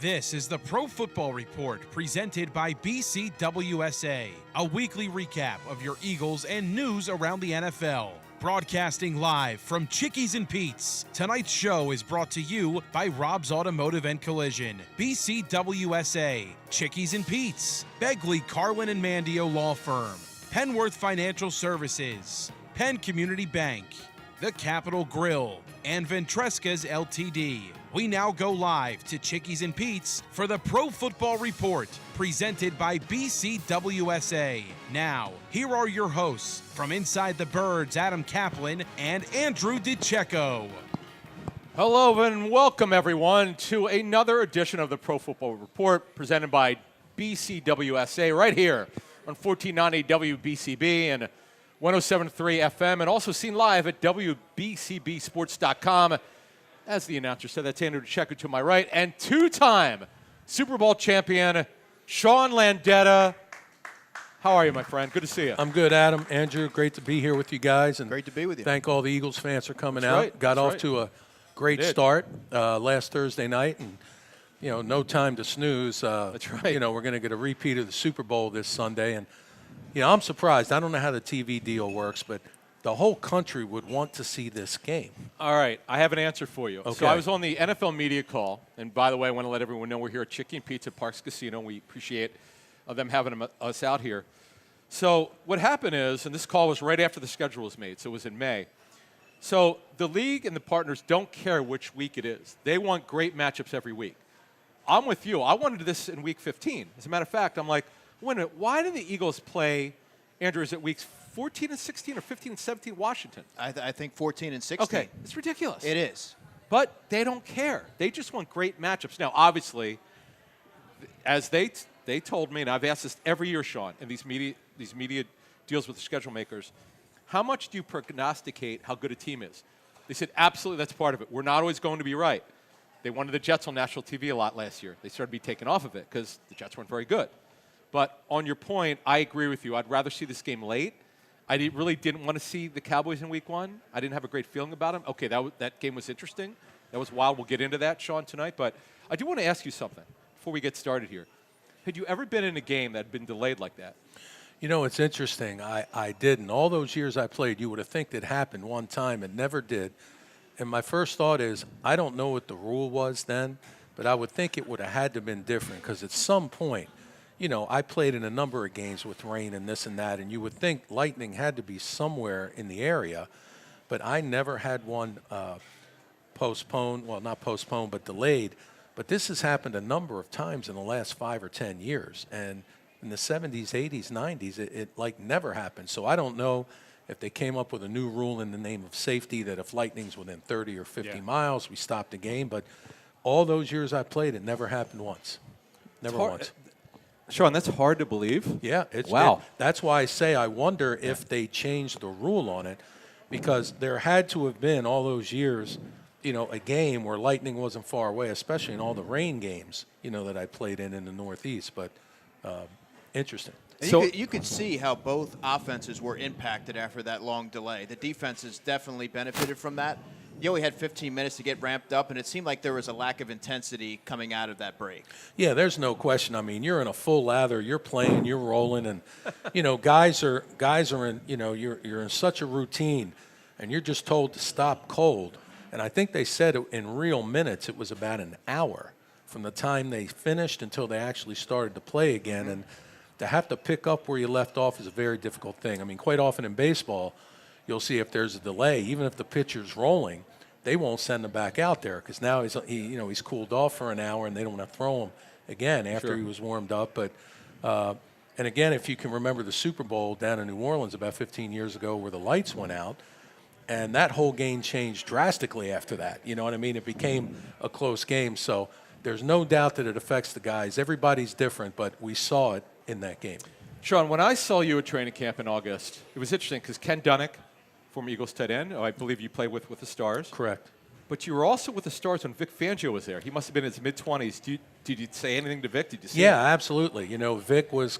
This is the Pro Football Report presented by BCWSA, a weekly recap of your Eagles and news around the NFL. Broadcasting live from Chickies and Pete's, tonight's show is brought to you by Rob's Automotive and Collision, BCWSA, Chickies and Pete's, Begley, Carlin and Mandio Law Firm, Penworth Financial Services, Penn Community Bank, The Capitol Grill, and Ventresca's LTD. We now go live to Chickies and Pete's for the Pro Football Report, presented by BCWSA. Now, here are your hosts from Inside the Birds, Adam Caplan and Andrew DiCecco. Hello and welcome everyone to another edition of the Pro Football Report presented by BCWSA right here on 1490 WBCB and 107.3 FM and also seen live at WBCBsports.com. As the announcer said, that's Andrew DiCecco to my right, and two-time Super Bowl champion, Sean Landeta. How are you, my friend? Good to see you. I'm good, Adam. Andrew, great to be here with you guys. And great to be with you. Thank all the Eagles fans for coming That's out. right. Got That's off right. to a great start last Thursday night, and no time to snooze. That's right. We're going to get a repeat of the Super Bowl this Sunday, and I'm surprised. I don't know how the TV deal works, but the whole country would want to see this game. All right, I have an answer for you. Okay. So I was on the NFL media call, and by the way, I want to let everyone know we're here at Chicky and Pizza Parks Casino. We appreciate them having us out here. So what happened is, and this call was right after the schedule was made, so it was in May. So the league and the partners don't care which week it is. They want great matchups every week. I'm with you. I wanted this in week 15. As a matter of fact, I'm like, wait a minute, why did the Eagles play, Andrew, is it weeks 14 and 16 or 15 and 17 Washington? I think 14 and 16. Okay, it's ridiculous. It is. But they don't care. They just want great matchups. Now, obviously, as they told me, and I've asked this every year, Sean, in these media deals with the schedule makers, how much do you prognosticate how good a team is? They said, absolutely, that's part of it. We're not always going to be right. They wanted the Jets on national TV a lot last year. They started to be taken off of it because the Jets weren't very good. But on your point, I agree with you. I'd rather see this game late. I really didn't want to see the Cowboys in week one. I didn't have a great feeling about them. Okay, that game was interesting. That was wild. We'll get into that, Sean, tonight. But I do want to ask you something before we get started here. Had you ever been in a game that had been delayed like that? It's interesting. I didn't. All those years I played, you would have think it happened one time. It never did. And my first thought is, I don't know what the rule was then, but I would think it would have had to have been different because at some point, I played in a number of games with rain and this and that, and you would think lightning had to be somewhere in the area, but I never had one postponed, well, not postponed, but delayed. But this has happened a number of times in the last 5 or 10 years, and in the 70s, 80s, 90s, it like never happened. So I don't know if they came up with a new rule in the name of safety that if lightning's within 30 or 50 miles, we stop the game. But all those years I played, it never happened once. Never once. Sean, that's hard to believe. Yeah. Wow. That's why I say I wonder if they changed the rule on it, because there had to have been all those years, a game where lightning wasn't far away, especially in all the rain games, that I played in the Northeast. But interesting. So you could see how both offenses were impacted after that long delay. The defenses definitely benefited from that. You only had 15 minutes to get ramped up, and it seemed like there was a lack of intensity coming out of that break. Yeah, there's no question. I mean, you're in a full lather, you're playing, you're rolling, and guys are in, you're in such a routine, and you're just told to stop cold. And I think they said in real minutes it was about an hour from the time they finished until they actually started to play again. And to have to pick up where you left off is a very difficult thing. I mean, quite often in baseball, you'll see if there's a delay, even if the pitcher's rolling, they won't send him back out there because now he's cooled off for an hour and they don't want to throw him again after he was warmed up. But and again, if you can remember the Super Bowl down in New Orleans about 15 years ago where the lights went out, and that whole game changed drastically after that. You know what I mean? It became a close game. So there's no doubt that it affects the guys. Everybody's different, but we saw it in that game. Sean, when I saw you at training camp in August, it was interesting because Ken Dunnick, former Eagles tight end, I believe you played with the Stars. Correct. But you were also with the Stars when Vic Fangio was there. He must have been in his mid-20s. Did you say anything to Vic? Did you see him? Absolutely. Vic was,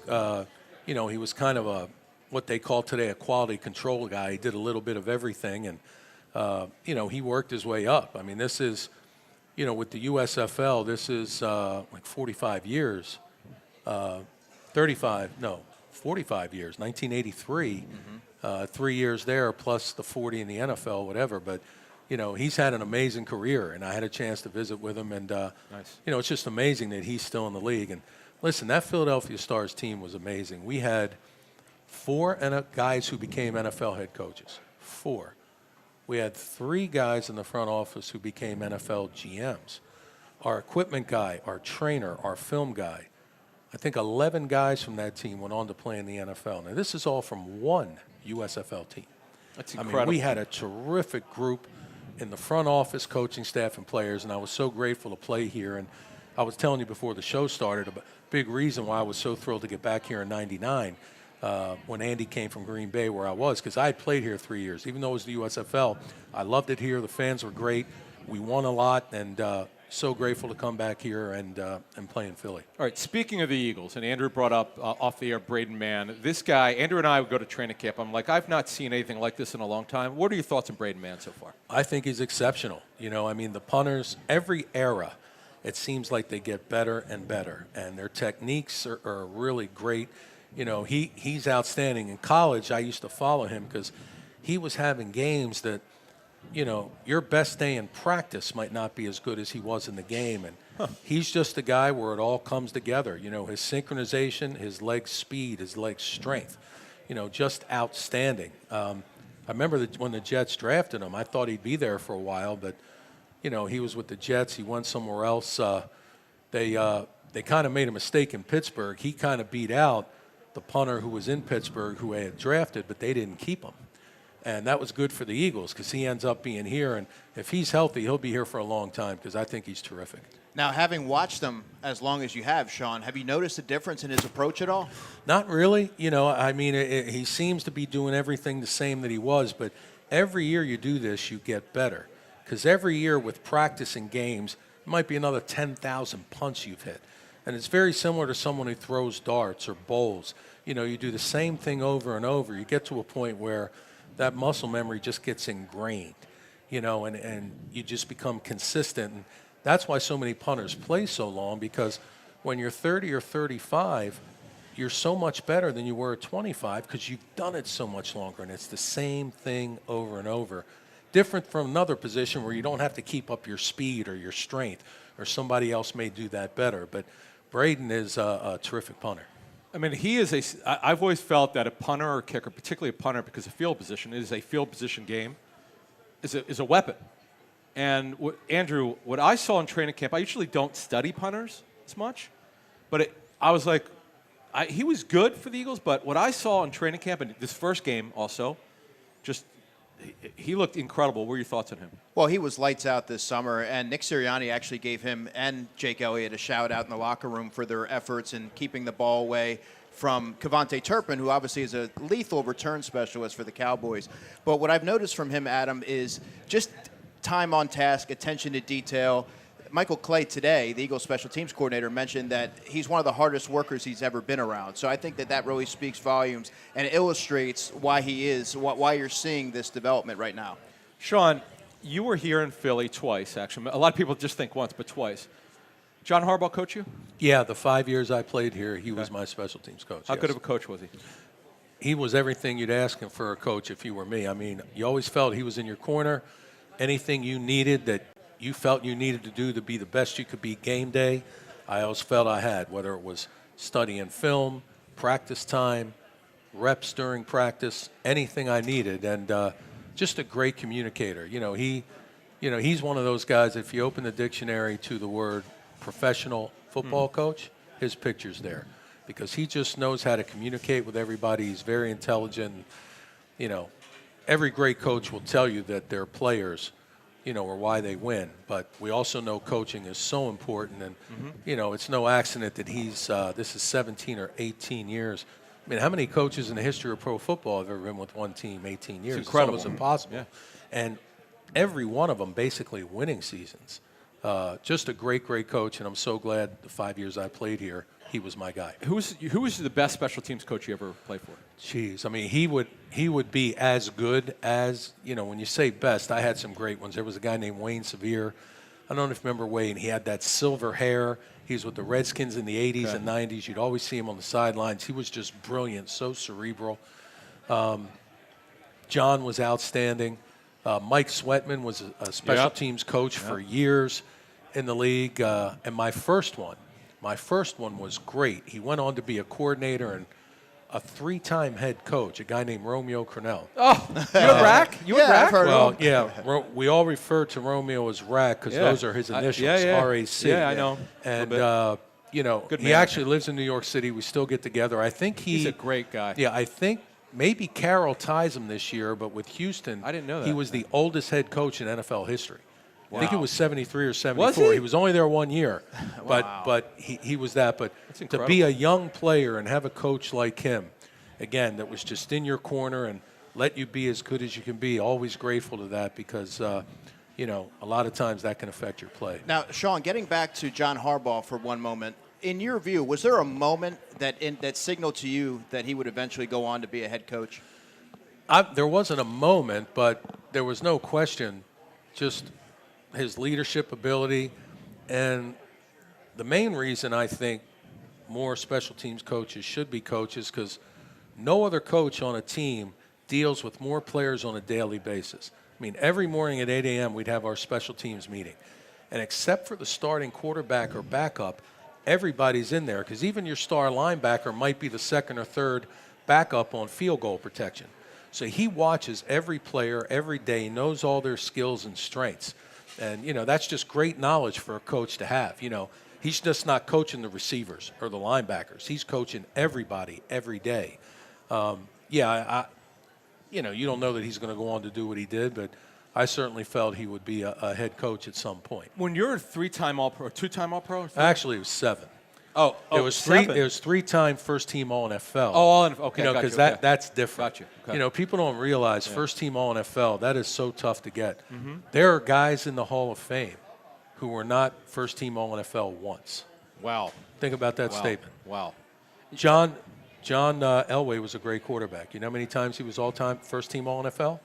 he was kind of what they call today a quality control guy. He did a little bit of everything, and, he worked his way up. I mean, this is, with the USFL, this is like 45 years, 45 years, 1983, 3 years there plus the 40 in the NFL, whatever. But, he's had an amazing career, and I had a chance to visit with him. And, Nice. It's just amazing that he's still in the league. And listen, that Philadelphia Stars team was amazing. We had 4 guys who became NFL head coaches, 4. We had 3 guys in the front office who became NFL GMs. Our equipment guy, our trainer, our film guy. I think 11 guys from that team went on to play in the NFL. Now, this is all from one USFL team. That's incredible. I mean, we had a terrific group in the front office, coaching staff, and players, and I was so grateful to play here. And I was telling you before the show started, a big reason why I was so thrilled to get back here in '99 when Andy came from Green Bay, where I was, because I had played here 3 years. Even though it was the USFL, I loved it here. The fans were great. We won a lot, and so grateful to come back here and play in Philly. All right, speaking of the Eagles, and Andrew brought up off the air Braden Mann. This guy, Andrew and I would go to training camp. I'm like, I've not seen anything like this in a long time. What are your thoughts on Braden Mann so far? I think he's exceptional. The punters, every era, it seems like they get better and better, and their techniques are really great. He's outstanding. In college, I used to follow him because he was having games that, your best day in practice might not be as good as he was in the game. And he's just a guy where it all comes together. His synchronization, his leg speed, his leg strength, just outstanding. I remember when the Jets drafted him, I thought he'd be there for a while, but, he was with the Jets. He went somewhere else. They kind of made a mistake in Pittsburgh. He kind of beat out the punter who was in Pittsburgh who they had drafted, but they didn't keep him. And that was good for the Eagles because he ends up being here. And if he's healthy, he'll be here for a long time because I think he's terrific. Now, having watched him as long as you have, Sean, have you noticed a difference in his approach at all? Not really. He seems to be doing everything the same that he was. But every year you do this, you get better. Because every year with practice and games, it might be another 10,000 punts you've hit. And it's very similar to someone who throws darts or bowls. You do the same thing over and over. You get to a point where that muscle memory just gets ingrained, and you just become consistent. And that's why so many punters play so long, because when you're 30 or 35, you're so much better than you were at 25 because you've done it so much longer, and it's the same thing over and over. Different from another position where you don't have to keep up your speed or your strength, or somebody else may do that better. But Braden is a terrific punter. I mean, I've always felt that a punter or kicker, particularly a punter because of field position, is a field position game, is a weapon. And Andrew, what I saw in training camp, I usually don't study punters as much, but I was like, he was good for the Eagles, but what I saw in training camp, and this first game also, he looked incredible. What were your thoughts on him? Well, he was lights out this summer, and Nick Sirianni actually gave him and Jake Elliott a shout-out in the locker room for their efforts in keeping the ball away from Kevontae Turpin, who obviously is a lethal return specialist for the Cowboys. But what I've noticed from him, Adam, is just time on task, attention to detail. Michael Clay today, the Eagles special teams coordinator, mentioned that he's one of the hardest workers he's ever been around. So I think that really speaks volumes and illustrates why why you're seeing this development right now. Sean, you were here in Philly twice, actually. A lot of people just think once, but twice. John Harbaugh coach you? Yeah, the 5 years I played here, he was my special teams coach. How good of a coach was he? He was everything you'd ask him for a coach if you were me. I mean, you always felt he was in your corner. Anything you needed that you felt you needed to do to be the best you could be game day, I always felt I had, whether it was studying film, practice time, reps during practice, anything I needed, and just a great communicator. He's one of those guys, if you open the dictionary to the word professional football coach, his picture's there, because he just knows how to communicate with everybody. He's very intelligent. Every great coach will tell you that their players or why they win. But we also know coaching is so important. And, it's no accident that this is 17 or 18 years. I mean, how many coaches in the history of pro football have ever been with one team 18 years? It's incredible. It's almost impossible. Yeah. And every one of them basically winning seasons. Just a great, great coach. And I'm so glad the 5 years I played here, he was my guy. Who was the best special teams coach you ever played for? Jeez, I mean, he would be as good as, when you say best, I had some great ones. There was a guy named Wayne Sevier I don't know if you remember Wade. He had that silver hair. He was with the Redskins in the 80s and 90s. You'd always see him on the sidelines. He was just brilliant, so cerebral. John was outstanding. Mike Sweatman was a special teams coach for years in the league. And my first one was great. He went on to be a coordinator and a 3-time head coach, a guy named Romeo Crennel. Oh, you and Rack? You and Rack? Well, yeah, we all refer to Romeo as Rack because those are his initials, R-A-C. Yeah, I know. And, you know, he actually lives in New York City. We still get together. I think he's a great guy. Yeah, I think maybe Carroll ties him this year, but with Houston, I didn't know that. He was the oldest head coach in NFL history. Wow. I think it was 73 or 74. Was he? He was only there 1 year, but he was that. But to be a young player and have a coach like him, again, that was just in your corner and let you be as good as you can be, always grateful to that because, you know, a lot of times that can affect your play. Now, Sean, getting back to John Harbaugh for one moment, in your view, was there a moment that signaled to you that he would eventually go on to be a head coach? There wasn't a moment, but there was no question, just his leadership ability. And the main reason I think more special teams coaches should be coaches because no other coach on a team deals with more players on a daily basis. I mean, every morning at 8 a.m. we'd have our special teams meeting. And except for the starting quarterback or backup, everybody's in there because even your star linebacker might be the second or third backup on field goal protection. So he watches every player every day, knows all their skills and strengths. And, you know, that's just great knowledge for a coach to have. You know, he's just not coaching the receivers or the linebackers. He's coaching everybody every day. You know, you don't know that he's going to go on to do what he did, but I certainly felt he would be a head coach at some point. When you're a 3-time All-Pro, 2-time All-Pro? Actually, it was 7. It was 7. It was 3-time first-team All-NFL. Okay, you know, because that's different. Got you. Okay. You know, people don't realize first-team All-NFL, that is so tough to get. There are guys in the Hall of Fame who were not first-team All-NFL once. Wow. Think about that statement. Wow. John Elway was a great quarterback. You know how many times he was all-time first-team All-NFL?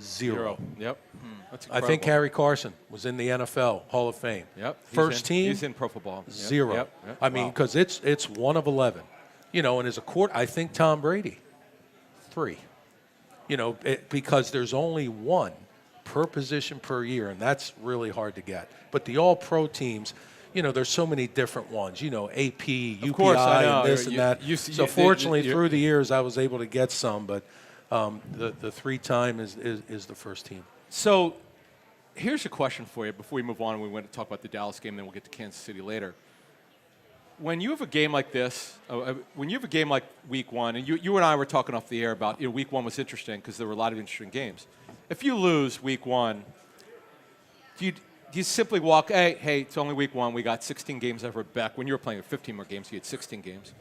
Zero. Yep. That's I think Harry Carson was in the NFL Hall of Fame. Yep. First team. He's in Pro Football. Zero. Yep. I mean, because it's 1 of 11. You know, and as a I think Tom Brady, 3. You know, because there's only 1 per position per year, and that's really hard to get. But the All-Pro teams, you know, there's so many different ones. You know, AP, UPI, and this and that. So fortunately, through the years, I was able to get some, but the 3-time is the first team. So here's a question for you before we move on. We want to talk about the Dallas game, then we'll get to Kansas City later. When you have a game like this, when you have a game like Week 1, and you and I were talking off the air about, you know, Week 1 was interesting because there were a lot of interesting games. If you lose Week 1, do you simply walk, hey, it's only Week 1. We got 16 games ever back. When you were playing 15 more games, you had 16 games.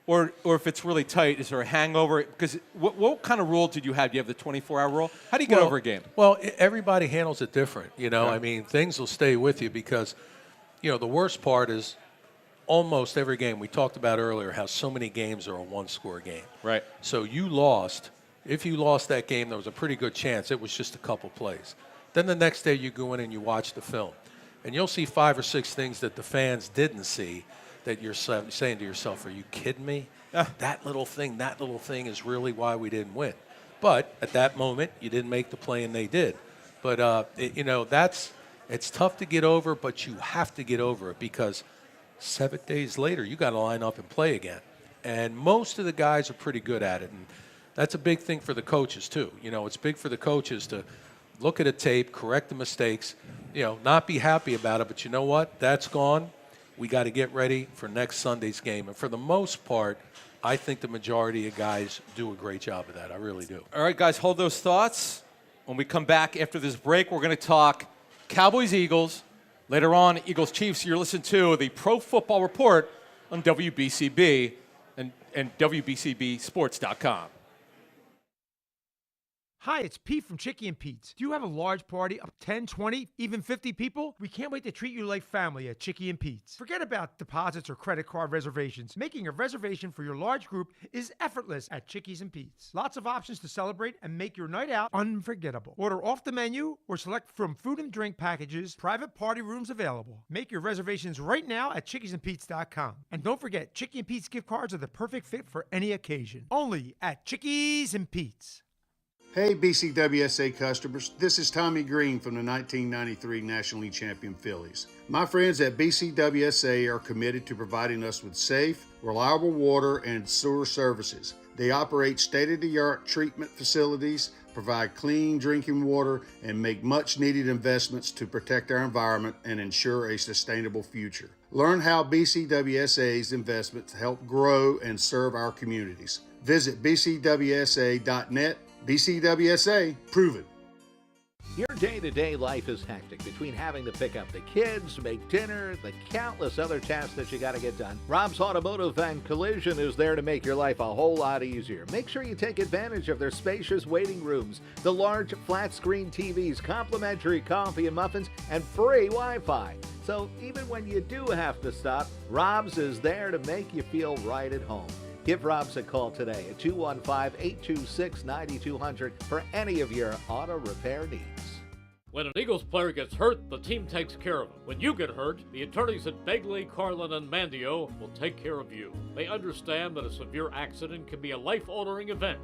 Or if it's really tight, is there a hangover? Because what kind of rule did you have? Do you have the 24-hour rule? How do you get over a game? Well, everybody handles it different. You know, I mean, things will stay with you because, you know, the worst part is almost every game. We talked about earlier how so many games are a 1-score game. Right. So you lost. If you lost that game, there was a pretty good chance it was just a couple plays. Then the next day you go in and you watch the film. And you'll see 5 or 6 things that the fans didn't see that you're saying to yourself, are you kidding me? That little thing is really why we didn't win. But at that moment, you didn't make the play and they did. But, you know, it's tough to get over, but you have to get over it because 7 days later, you got to line up and play again. And most of the guys are pretty good at it. And that's a big thing for the coaches, too. You know, it's big for the coaches to look at a tape, correct the mistakes, you know, not be happy about it. But you know what? That's gone. We got to get ready for next Sunday's game. And for the most part, I think the majority of guys do a great job of that. I really do. All right, guys, hold those thoughts. When we come back after this break, we're going to talk Cowboys-Eagles. Later on, Eagles-Chiefs. You're listening to the Pro Football Report on WBCB and WBCBSports.com. Hi, it's Pete from Chicky and Pete's. Do you have a large party of 10, 20, even 50 people? We can't wait to treat you like family at Chicky and Pete's. Forget about deposits or credit card reservations. Making a reservation for your large group is effortless at Chickies and Pete's. Lots of options to celebrate and make your night out unforgettable. Order off the menu or select from food and drink packages. Private party rooms available. Make your reservations right now at chickiesandpete's.com. And don't forget, Chicky and Pete's gift cards are the perfect fit for any occasion. Only at Chickies and Pete's. Hey BCWSA customers, this is Tommy Green from the 1993 National League champion Phillies. My friends at BCWSA are committed to providing us with safe, reliable water and sewer services. They operate state-of-the-art treatment facilities, provide clean drinking water, and make much-needed investments to protect our environment and ensure a sustainable future. Learn how BCWSA's investments help grow and serve our communities. Visit bcwsa.net. BCWSA, proven. Your day-to-day life is hectic between having to pick up the kids, make dinner, the countless other tasks that you got to get done. Rob's Automotive and Collision is there to make your life a whole lot easier. Make sure you take advantage of their spacious waiting rooms, the large flat-screen TVs, complimentary coffee and muffins, and free Wi-Fi. So even when you do have to stop, Rob's is there to make you feel right at home. Give Rob's a call today at 215-826-9200 for any of your auto repair needs. When an Eagles player gets hurt, the team takes care of him. When you get hurt, the attorneys at Begley, Carlin, and Mandio will take care of you. They understand that a severe accident can be a life-altering event.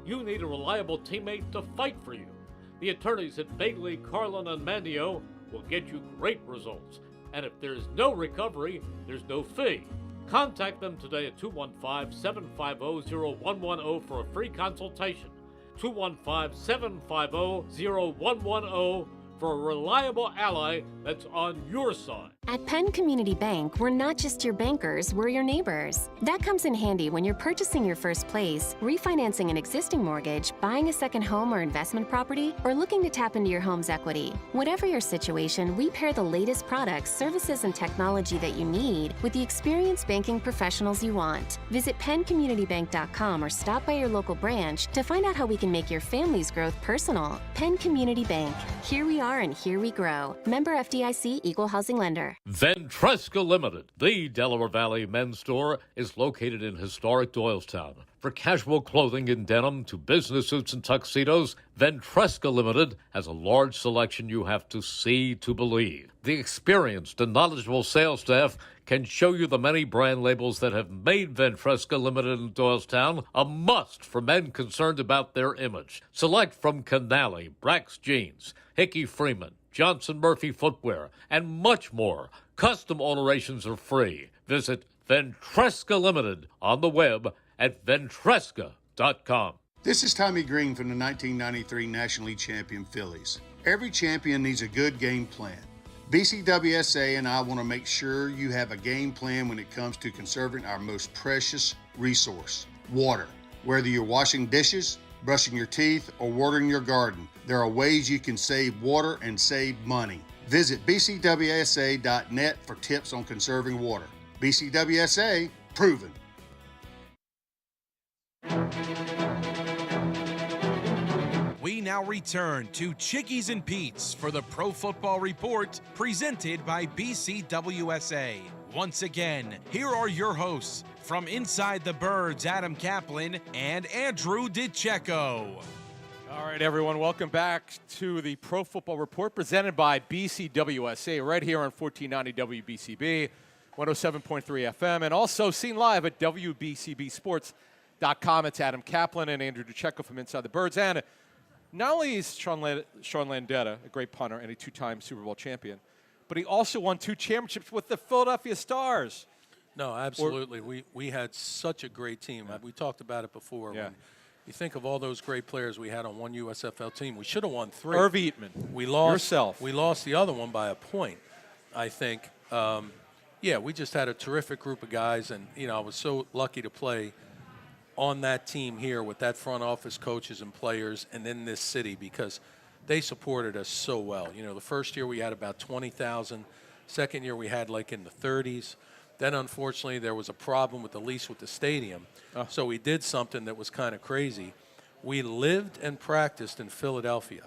You need a reliable teammate to fight for you. The attorneys at Begley, Carlin, and Mandio will get you great results. And if there's no recovery, there's no fee. Contact them today at 215-750-0110 for a free consultation. 215-750-0110 for a reliable ally that's on your side. At Penn Community Bank, we're not just your bankers, we're your neighbors. That comes in handy when you're purchasing your first place, refinancing an existing mortgage, buying a second home or investment property, or looking to tap into your home's equity. Whatever your situation, we pair the latest products, services, and technology that you need with the experienced banking professionals you want. Visit penncommunitybank.com or stop by your local branch to find out how we can make your family's growth personal. Penn Community Bank. Here we are and here we grow. Member FDIC, Equal Housing Lender. Ventresca Limited, the Delaware Valley men's store, is located in historic Doylestown. For casual clothing in denim to business suits and tuxedos, Ventresca Limited has a large selection you have to see to believe. The experienced and knowledgeable sales staff can show you the many brand labels that have made Ventresca Limited in Doylestown a must for men concerned about their image. Select from Canali, Brax Jeans, Hickey Freeman, Johnson Murphy Footwear, and much more. Custom alterations are free. Visit Ventresca Limited on the web at ventresca.com. This is Tommy Green from the 1993 National League champion Phillies. Every champion needs a good game plan. BCWSA and I want to make sure you have a game plan when it comes to conserving our most precious resource, water. Whether you're washing dishes, brushing your teeth, or watering your garden, there are ways you can save water and save money. Visit bcwsa.net for tips on conserving water. BCWSA, proven. We now return to Chickies and Pete's for the Pro Football Report presented by BCWSA. Once again, here are your hosts from Inside the Birds, Adam Caplan and Andrew DiCecco. All right, everyone, welcome back to the Pro Football Report presented by BCWSA right here on 1490 WBCB, 107.3 FM, and also seen live at WBCBsports.com. It's Adam Caplan and Andrew DiCecco from Inside the Birds. And not only is Sean Landeta a great punter and a two-time Super Bowl champion, but he also won 2 championships with the Philadelphia Stars. No, absolutely. We had such a great team. Yeah. We talked about it before. Yeah. When you think of all those great players we had on one USFL team, we should have won 3. Irv Eatman, we lost yourself. We lost the other one by a point, I think. Yeah, we just had a terrific group of guys, and I was so lucky to play on that team here with that front office coaches and players and in this city because they supported us so well. The first year we had about 20,000. Second year we had like in the 30s. Then unfortunately there was a problem with the lease with the stadium. So we did something that was kind of crazy. we lived and practiced in Philadelphia.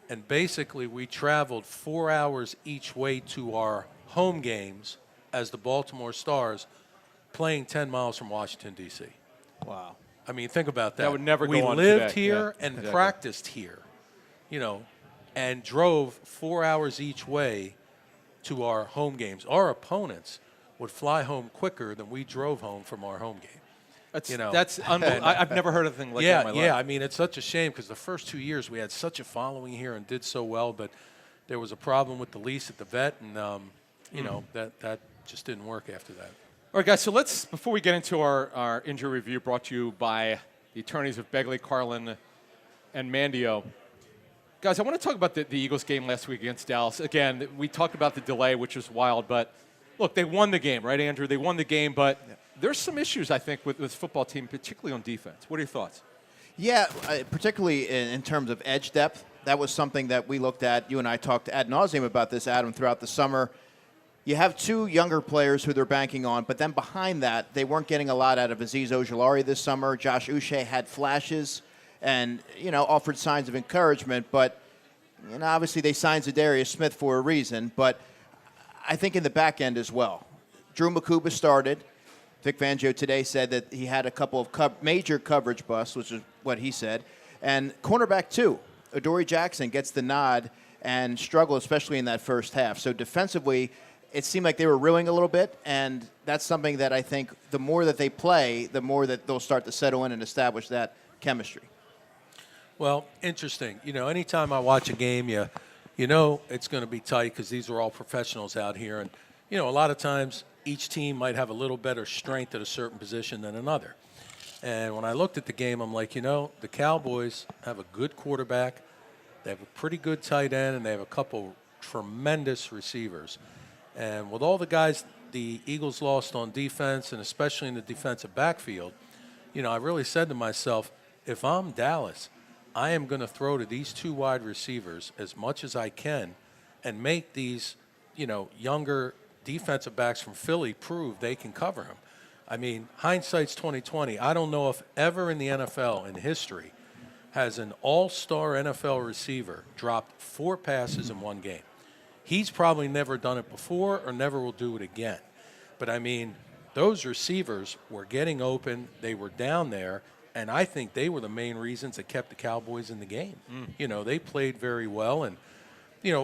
And basically, we traveled 4 hours each way to our home games as the Baltimore Stars, playing 10 miles from Washington, D.C. Wow. I mean, think about that. That would never we go on lived today. here Yeah, and exactly. practiced here, and drove 4 hours each way to our home games. Our opponents would fly home quicker than we drove home from our home game. That's unbelievable. I've never heard of a thing like that in my life. Yeah, I mean, it's such a shame because the first 2 years we had such a following here and did so well, but there was a problem with the lease at the vet, and, that just didn't work after that. All right, guys, so before we get into our injury review brought to you by the attorneys of Begley, Carlin, and Mandio. Guys, I want to talk about the Eagles game last week against Dallas. Again, we talked about the delay, which was wild, but look, they won the game, right, Andrew? They won the game, but there's some issues, I think, with this football team, particularly on defense. What are your thoughts? Yeah, particularly in terms of edge depth. That was something that we looked at. You and I talked ad nauseum about this, Adam, throughout the summer. You have two younger players who they're banking on, but then behind that, they weren't getting a lot out of Azeez Ojulari this summer. Josh Uche had flashes and, offered signs of encouragement, but, obviously they signed Zadarius Smith for a reason, but I think in the back end as well. Drew Makuba started. Vic Fangio today said that he had a couple of major coverage busts, which is what he said. And cornerback, too. Adoree Jackson gets the nod and struggled, especially in that first half. So defensively, it seemed like they were reeling a little bit, and that's something that I think the more that they play, the more that they'll start to settle in and establish that chemistry. Well, interesting. Anytime I watch a game, it's going to be tight because these are all professionals out here. And, a lot of times each team might have a little better strength at a certain position than another. And when I looked at the game, I'm like, the Cowboys have a good quarterback. They have a pretty good tight end, and they have a couple tremendous receivers. And with all the guys the Eagles lost on defense, and especially in the defensive backfield, I really said to myself, if I'm Dallas, I am going to throw to these two wide receivers as much as I can and make these, younger defensive backs from Philly prove they can cover him. I mean, hindsight's 20/20. I don't know if ever in the NFL in history has an all-star NFL receiver dropped 4 passes in one game. He's probably never done it before or never will do it again. But, I mean, those receivers were getting open. They were down there. And I think they were the main reasons that kept the Cowboys in the game. They played very well. And,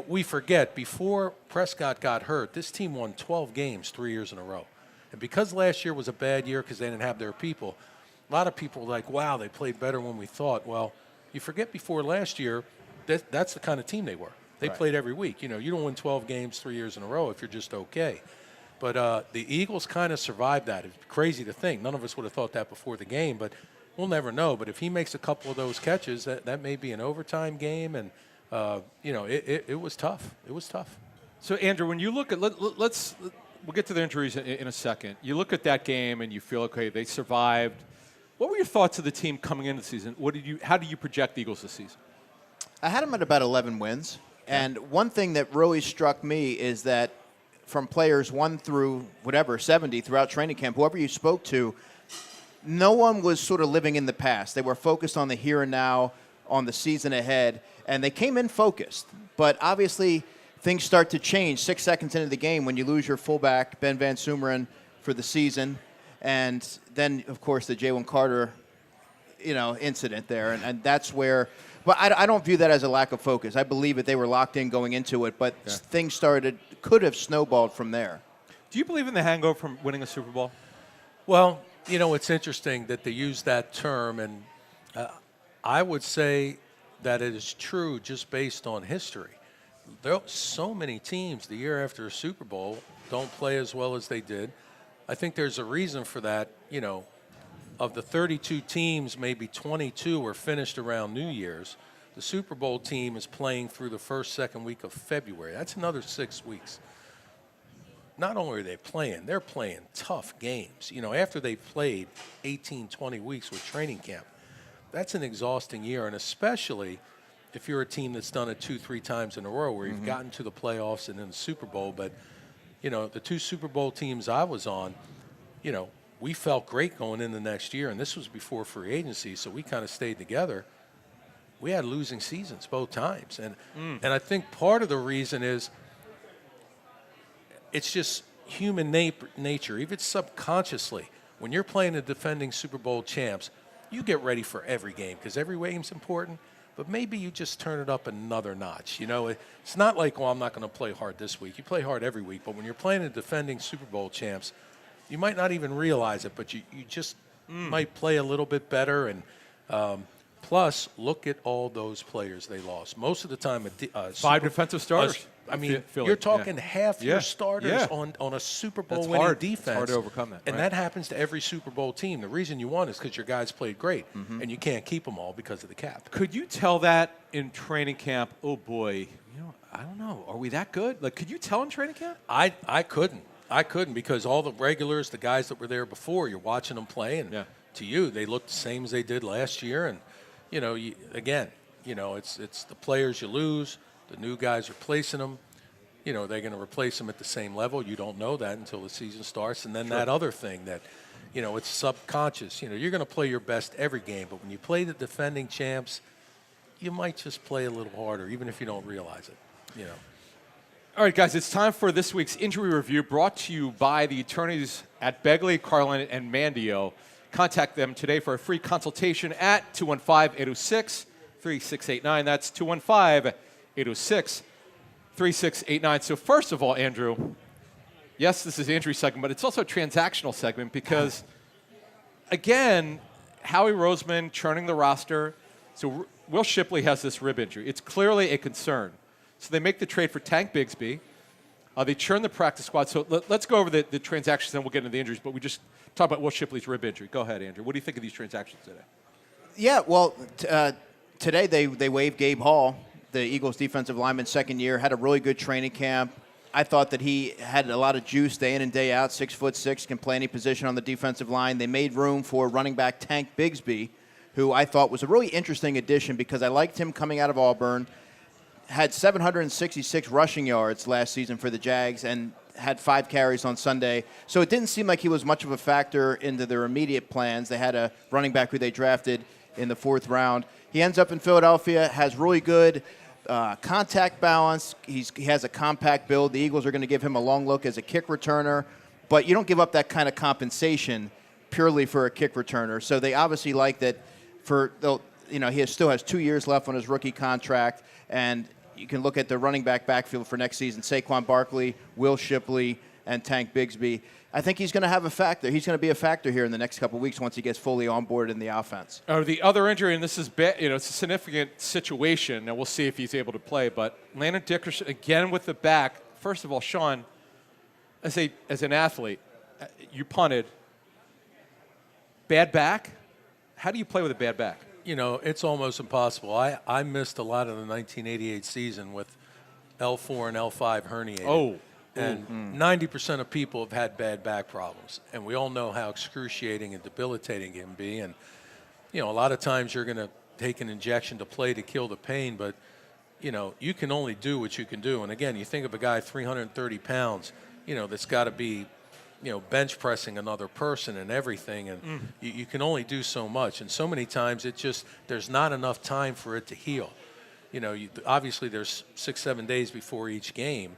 we forget, before Prescott got hurt, this team won 12 games 3 years in a row. And because last year was a bad year because they didn't have their people, a lot of people were like, wow, they played better than we thought. Well, you forget before last year, that's the kind of team they were. They played every week. You don't win 12 games 3 years in a row if you're just okay. But the Eagles kind of survived that. It's crazy to think. None of us would have thought that before the game, but we'll never know. But if he makes a couple of those catches, that may be an overtime game. And, it was tough. It was tough. So, Andrew, when you look at we'll get to the injuries in a second. You look at that game and you feel, okay, they survived. What were your thoughts of the team coming into the season? How do you project the Eagles this season? I had them at about 11 wins. And one thing that really struck me is that from players 1 through 70 throughout training camp, whoever you spoke to, no one was sort of living in the past. They were focused on the here and now, on the season ahead, and they came in focused. But obviously, things start to change 6 seconds into the game when you lose your fullback, Ben Van Sumeren, for the season. And then, of course, the Jalen Carter, incident there. And that's where – but I don't view that as a lack of focus. I believe that they were locked in going into it, but things could have snowballed from there. Do you believe in the hangover from winning a Super Bowl? Well, it's interesting that they use that term, and I would say that it is true just based on history. There are so many teams the year after a Super Bowl don't play as well as they did. I think there's a reason for that. Of the 32 teams, maybe 22 were finished around New Year's. The Super Bowl team is playing through the first, second week of February. That's another 6 weeks. Not only are they playing, they're playing tough games. After they've played 18, 20 weeks with training camp, that's an exhausting year, and especially if you're a team that's done it 2-3 times in a row where you've gotten to the playoffs and then the Super Bowl. But, the 2 Super Bowl teams I was on, we felt great going into next year, and this was before free agency, so we kind of stayed together. We had losing seasons both times. And I think part of the reason is it's just human nature, even subconsciously. When you're playing the defending Super Bowl champs, you get ready for every game because every game's important, but maybe you just turn it up another notch. You know, it's not like, well, I'm not going to play hard this week. You play hard every week, but when you're playing the defending Super Bowl champs, you might not even realize it, but you just might play a little bit better. And plus, look at all those players they lost. Most of the time, 5 defensive starters. I mean, Philly, you're talking half your Yeah. starters Yeah. on a Super Bowl That's winning hard. defense. It's hard to overcome that, And right. that happens to every Super Bowl team. The reason you won is because your guys played great, and you can't keep them all because of the cap. Could you tell that in training camp? Oh boy, you know, I don't know. Are we that good? Like, could you tell in training camp? I couldn't. I couldn't because all the regulars, the guys that were there before, you're watching them play, and to you, they look the same as they did last year. And, you know, it's the players you lose, the new guys replacing them. You know, they're going to replace them at the same level. You don't know that until the season starts. And then that other thing that, you know, it's subconscious. You know, you're going to play your best every game, but when you play the defending champs, you might just play a little harder, even if you don't realize it, you know. All right, guys, it's time for this week's injury review brought to you by the attorneys at Begley, Carlin, and Mandio. Contact them today for a free consultation at 215-806-3689. That's 215-806-3689. So first of all, Andrew, yes, this is the injury segment, but it's also a transactional segment because, again, Howie Roseman churning the roster. So Will Shipley has this rib injury. It's clearly a concern. So they make the trade for Tank Bigsby. They churn the practice squad. So let's go over the transactions, and we'll get into the injuries. But we just talked about Will Shipley's rib injury. Go ahead, Andrew. What do you think of these transactions today? Yeah, well, today they waived Gabe Hall, the Eagles defensive lineman, second year, had a really good training camp. I thought that he had a lot of juice day in and day out, 6'6", can play any position on the defensive line. They made room for running back Tank Bigsby, who I thought was a really interesting addition because I liked him coming out of Auburn. Had 766 rushing yards last season for the Jags and had 5 carries on Sunday. So it didn't seem like he was much of a factor into their immediate plans. They had a running back who they drafted in the 4th round. He ends up in Philadelphia, has really good contact balance. He has a compact build. The Eagles are going to give him a long look as a kick returner, but you don't give up that kind of compensation purely for a kick returner. So they obviously like that. He still has 2 years left on his rookie contract, and you can look at the running backfield for next season: Saquon Barkley, Will Shipley, and Tank Bigsby. I think he's going to have a factor. He's going to be a factor here in the next couple of weeks once he gets fully on board in the offense. The other injury, and this is it's a significant situation, and we'll see if he's able to play. But Landon Dickerson again with the back. First of all, Sean, as an athlete, you punted. Bad back. How do you play with a bad back? You know, it's almost impossible. I missed a lot of the 1988 season with L4 and L5 herniated. Oh. And 90% of people have had bad back problems. And we all know how excruciating and debilitating it can be. And, you know, a lot of times you're going to take an injection to play to kill the pain, but, you know, you can only do what you can do. And, again, you think of a guy 330 pounds, you know, that's got to be, you know, bench pressing another person and everything, and you can only do so much. And so many times there's not enough time for it to heal. You know, obviously there's 6-7 days before each game.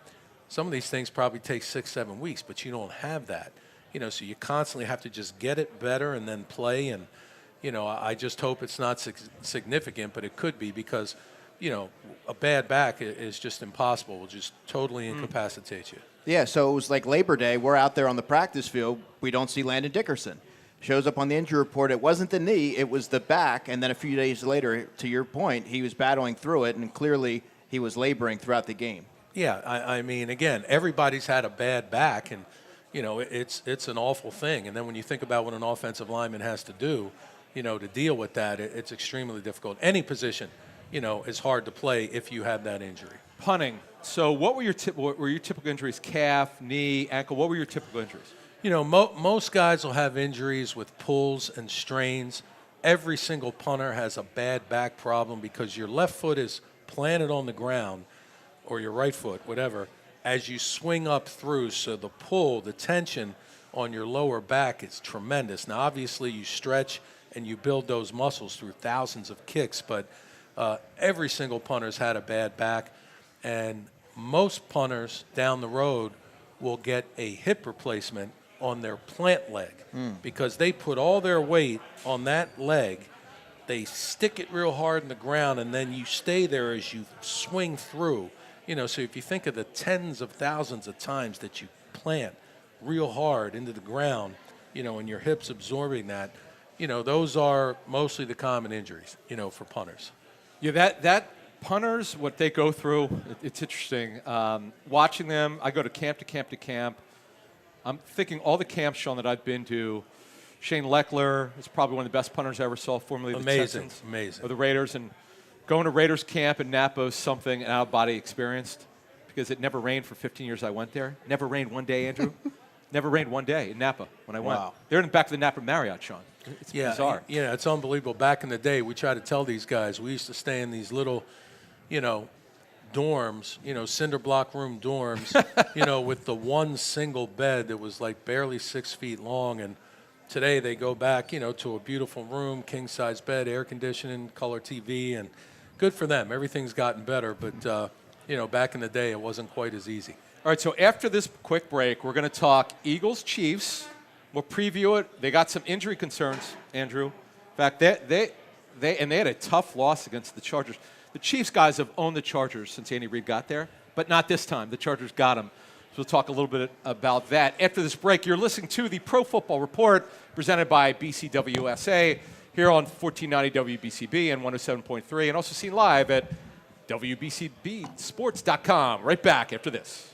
Some of these things probably take 6-7 weeks, but you don't have that. You know, so you constantly have to just get it better and then play. And, you know, I just hope it's not significant, but it could be because, you know, a bad back is just impossible. It will just totally incapacitate you. Yeah, so it was like Labor Day. We're out there on the practice field. We don't see Landon Dickerson. Shows up on the injury report. It wasn't the knee. It was the back. And then a few days later, to your point, he was battling through it, and clearly he was laboring throughout the game. Yeah, I mean, again, everybody's had a bad back, and, you know, it's an awful thing. And then when you think about what an offensive lineman has to do, you know, to deal with that, it's extremely difficult. Any position, you know, is hard to play if you have that injury. Punting. So what were your typical injuries? Calf, knee, ankle. What were your typical injuries? You know, most guys will have injuries with pulls and strains. Every single punter has a bad back problem because your left foot is planted on the ground, or your right foot, whatever, as you swing up through. So the pull, the tension on your lower back is tremendous. Now, obviously, you stretch and you build those muscles through thousands of kicks, but every single punter's had a bad back, and most punters down the road will get a hip replacement on their plant leg because they put all their weight on that leg. They stick it real hard in the ground, and then you stay there as you swing through. So if you think of the tens of thousands of times that you plant real hard into the ground, and your hips absorbing that, those are mostly the common injuries, for punters. Yeah, that punters, what they go through, it's interesting. Watching them, I go to camp to camp to camp. I'm thinking all the camps, Sean, that I've been to, Shane Leckler is probably one of the best punters I ever saw, formerly the Texans. Amazing. Or the Raiders. And going to Raiders camp in Napa is something an out-of-body experienced because it never rained for 15 years I went there. Never rained one day, Andrew. Never rained one day in Napa when I went. Wow. They're in the back of the Napa Marriott, Sean. It's bizarre. Yeah, it's unbelievable. Back in the day, we tried to tell these guys, we used to stay in these little, dorms, cinder block room dorms, with the one single bed that was like barely 6 feet long. And today they go back, to a beautiful room, king-size bed, air conditioning, color TV, and good for them. Everything's gotten better, but, back in the day, it wasn't quite as easy. All right, so after this quick break, we're going to talk Eagles-Chiefs. We'll preview it. They got some injury concerns, Andrew. In fact, they had a tough loss against the Chargers. The Chiefs guys have owned the Chargers since Andy Reid got there, but not this time. The Chargers got them. So we'll talk a little bit about that. After this break, you're listening to the Pro Football Report presented by BCWSA here on 1490 WBCB and 107.3, and also seen live at WBCBsports.com. Right back after this.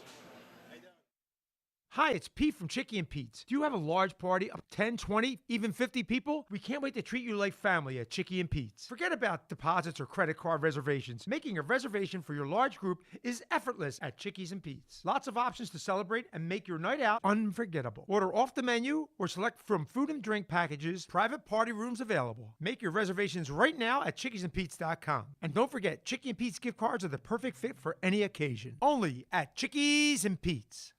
Hi, it's Pete from Chicky and Pete's. Do you have a large party of 10, 20, even 50 people? We can't wait to treat you like family at Chicky and Pete's. Forget about deposits or credit card reservations. Making a reservation for your large group is effortless at Chickies and Pete's. Lots of options to celebrate and make your night out unforgettable. Order off the menu or select from food and drink packages. Private party rooms available. Make your reservations right now at chickiesandpete's.com. And don't forget, Chicky and Pete's gift cards are the perfect fit for any occasion. Only at Chickies and Pete's.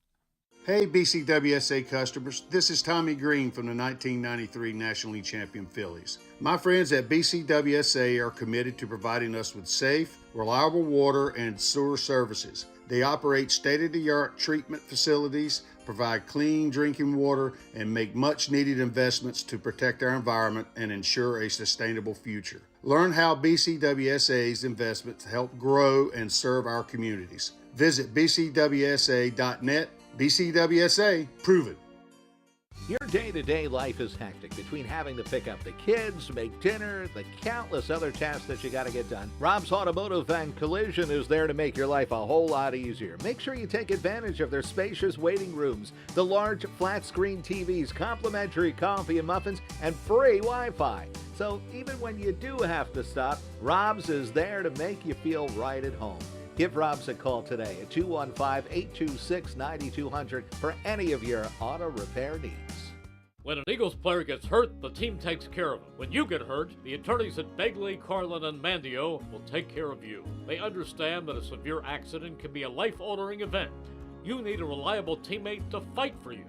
Hey BCWSA customers, this is Tommy Green from the 1993 National League Champion Phillies. My friends at BCWSA are committed to providing us with safe, reliable water and sewer services. They operate state-of-the-art treatment facilities, provide clean drinking water, and make much-needed investments to protect our environment and ensure a sustainable future. Learn how BCWSA's investments help grow and serve our communities. Visit bcwsa.net. BCWSA, proven. Your day-to-day life is hectic between having to pick up the kids, make dinner, the countless other tasks that you got to get done. Rob's Automotive and Collision is there to make your life a whole lot easier. Make sure you take advantage of their spacious waiting rooms, the large flat-screen TVs, complimentary coffee and muffins, and free Wi-Fi. So even when you do have to stop, Rob's is there to make you feel right at home. Give Rob's a call today at 215-826-9200 for any of your auto repair needs. When an Eagles player gets hurt, the team takes care of him. When you get hurt, the attorneys at Begley, Carlin, and Mandio will take care of you. They understand that a severe accident can be a life-altering event. You need a reliable teammate to fight for you.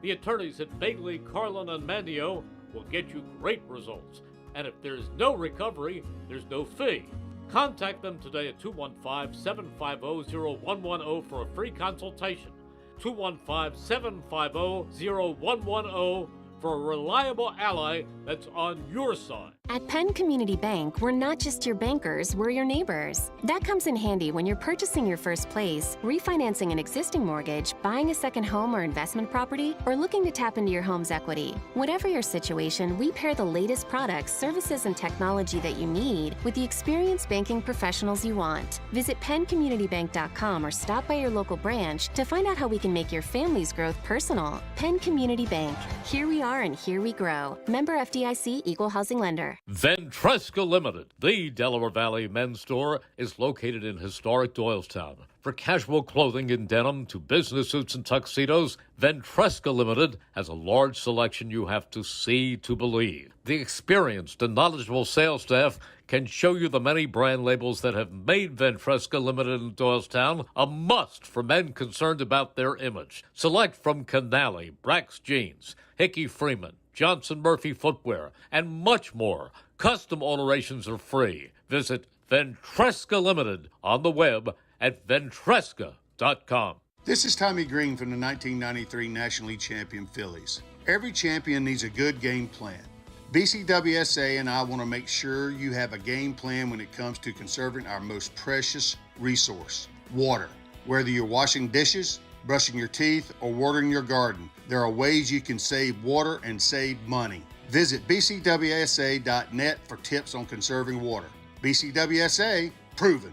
The attorneys at Begley, Carlin, and Mandio will get you great results. And if there's no recovery, there's no fee. Contact them today at 215-750-0110 for a free consultation. 215-750-0110 for a reliable ally that's on your side. At Penn Community Bank, we're not just your bankers, we're your neighbors. That comes in handy when you're purchasing your first place, refinancing an existing mortgage, buying a second home or investment property, or looking to tap into your home's equity. Whatever your situation, we pair the latest products, services, and technology that you need with the experienced banking professionals you want. Visit penncommunitybank.com or stop by your local branch to find out how we can make your family's growth personal. Penn Community Bank. Here we are and here we grow. Member FDIC, Equal Housing Lender. store. Ventresca Limited, the Delaware Valley men's store, is located in historic Doylestown. For casual clothing in denim to business suits and tuxedos, Ventresca Limited has a large selection you have to see to believe. The experienced and knowledgeable sales staff can show you the many brand labels that have made Ventresca Limited in Doylestown a must for men concerned about their image. Select from Canali, Brax Jeans, Hickey Freeman, Johnson Murphy Footwear, and much more. Custom alterations are free. Visit Ventresca Limited on the web at ventresca.com. This is Tommy Green from the 1993 National League champion Phillies. Every champion needs a good game plan. BCWSA and I want to make sure you have a game plan when it comes to conserving our most precious resource, water. Whether you're washing dishes, brushing your teeth, or watering your garden, there are ways you can save water and save money. Visit bcwsa.net for tips on conserving water. BCWSA, proven.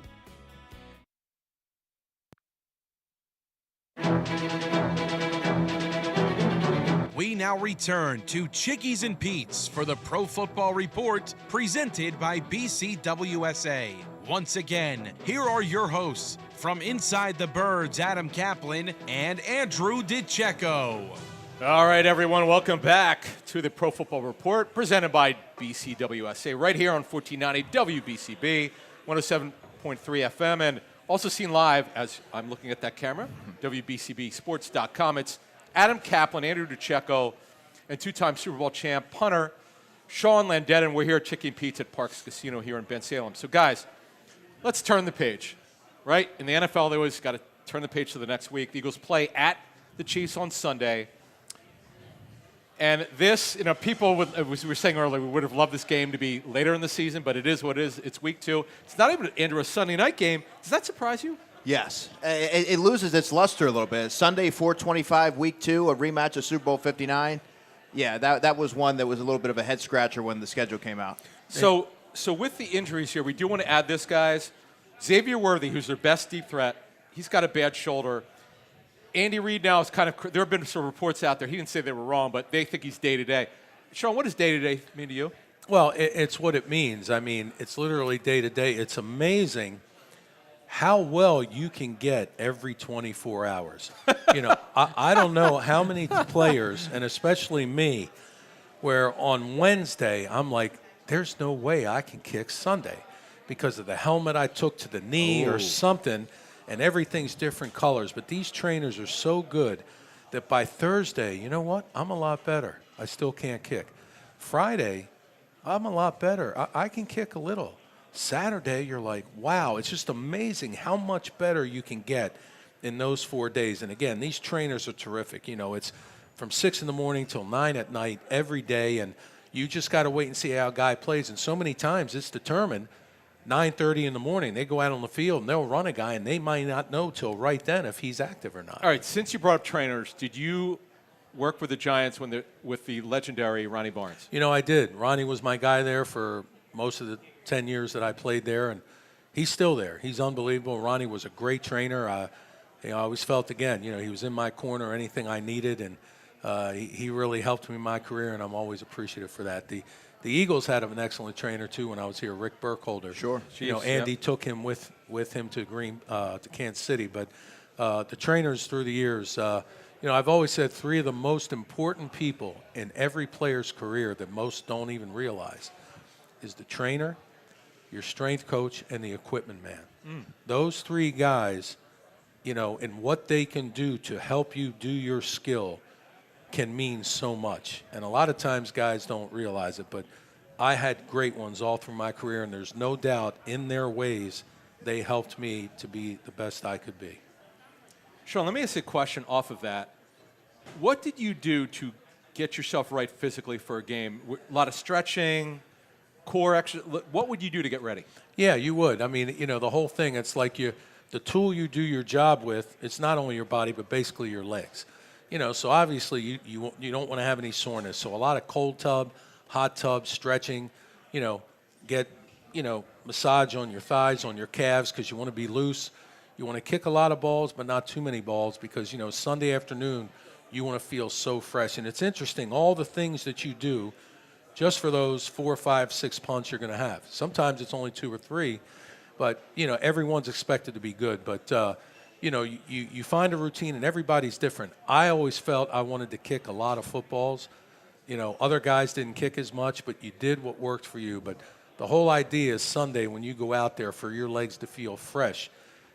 We now return to Chickies and Pete's for the Pro Football Report presented by BCWSA. Once again, here are your hosts from Inside the Birds, Adam Caplan and Andrew DiCecco. All right, everyone, welcome back to the Pro Football Report presented by BCWSA right here on 1490 WBCB, 107.3 FM, and also seen live, as I'm looking at that camera, WBCBsports.com. It's Adam Caplan, Andrew DiCecco, and two-time Super Bowl champ, punter, Sean Landeta, and we're here at Chicky and Pete's at Parks Casino here in Bensalem. So, guys, let's turn the page, right? In the NFL, they always got to turn the page to the next week. The Eagles play at the Chiefs on Sunday. And this, people, as we were saying earlier, we would have loved this game to be later in the season, but it is what it is. It's week 2. It's not even, Andrew, a Sunday night game. Does that surprise you? Yes. It loses its luster a little bit. Sunday, 4:25, week 2, a rematch of Super Bowl 59. Yeah, that was one that was a little bit of a head-scratcher when the schedule came out. So with the injuries here, we do want to add this, guys. Xavier Worthy, who's their best deep threat, he's got a bad shoulder. Andy Reid now is there have been some reports out there. He didn't say they were wrong, but they think he's day-to-day. Sean, what does day-to-day mean to you? Well, it's what it means. I mean, it's literally day-to-day. It's amazing how well you can get every 24 hours. I don't know how many players, and especially me, where on Wednesday I'm like, there's no way I can kick Sunday because of the helmet I took to the knee or something, and everything's different colors. But these trainers are so good that by Thursday, you know what? I'm a lot better. I still can't kick. Friday, I'm a lot better. I can kick a little. Saturday, you're like, wow, it's just amazing how much better you can get in those 4 days. And again, these trainers are terrific. It's from 6 in the morning till 9 at night every day, and you just got to wait and see how a guy plays. And so many times it's determined 9:30 in the morning. They go out on the field and they'll run a guy, and they might not know till right then if he's active or not. All right, since you brought up trainers, did you work with the Giants with the legendary Ronnie Barnes? I did. Ronnie was my guy there for most of the 10 years that I played there, and he's still there. He's unbelievable. Ronnie was a great trainer. I always felt, again, he was in my corner, anything I needed, and he really helped me in my career, and I'm always appreciative for that. The Eagles had an excellent trainer, too, when I was here, Rick Burkholder. Sure. Andy took him with him to Kansas City, but the trainers through the years, I've always said 3 of the most important people in every player's career that most don't even realize is the trainer, your strength coach, and the equipment man. Those 3 guys, and what they can do to help you do your skill can mean so much. And a lot of times guys don't realize it, but I had great ones all through my career, and there's no doubt in their ways they helped me to be the best I could be. Sean, let me ask you a question off of that. What did you do to get yourself right physically for a game? A lot of stretching, core exercise. What would you do to get ready? Yeah, you would. I mean, the whole thing, it's like the tool you do your job with, it's not only your body, but basically your legs. So obviously you don't want to have any soreness. So a lot of cold tub, hot tub, stretching, get, massage on your thighs, on your calves, because you want to be loose. You want to kick a lot of balls, but not too many balls, because, Sunday afternoon, you want to feel so fresh. And it's interesting, all the things that you do just for those 4, 5, 6 punts you're going to have. Sometimes it's only 2 or 3, but, everyone's expected to be good. But, you find a routine, and everybody's different. I always felt I wanted to kick a lot of footballs. Other guys didn't kick as much, but you did what worked for you. But the whole idea is Sunday when you go out there for your legs to feel fresh,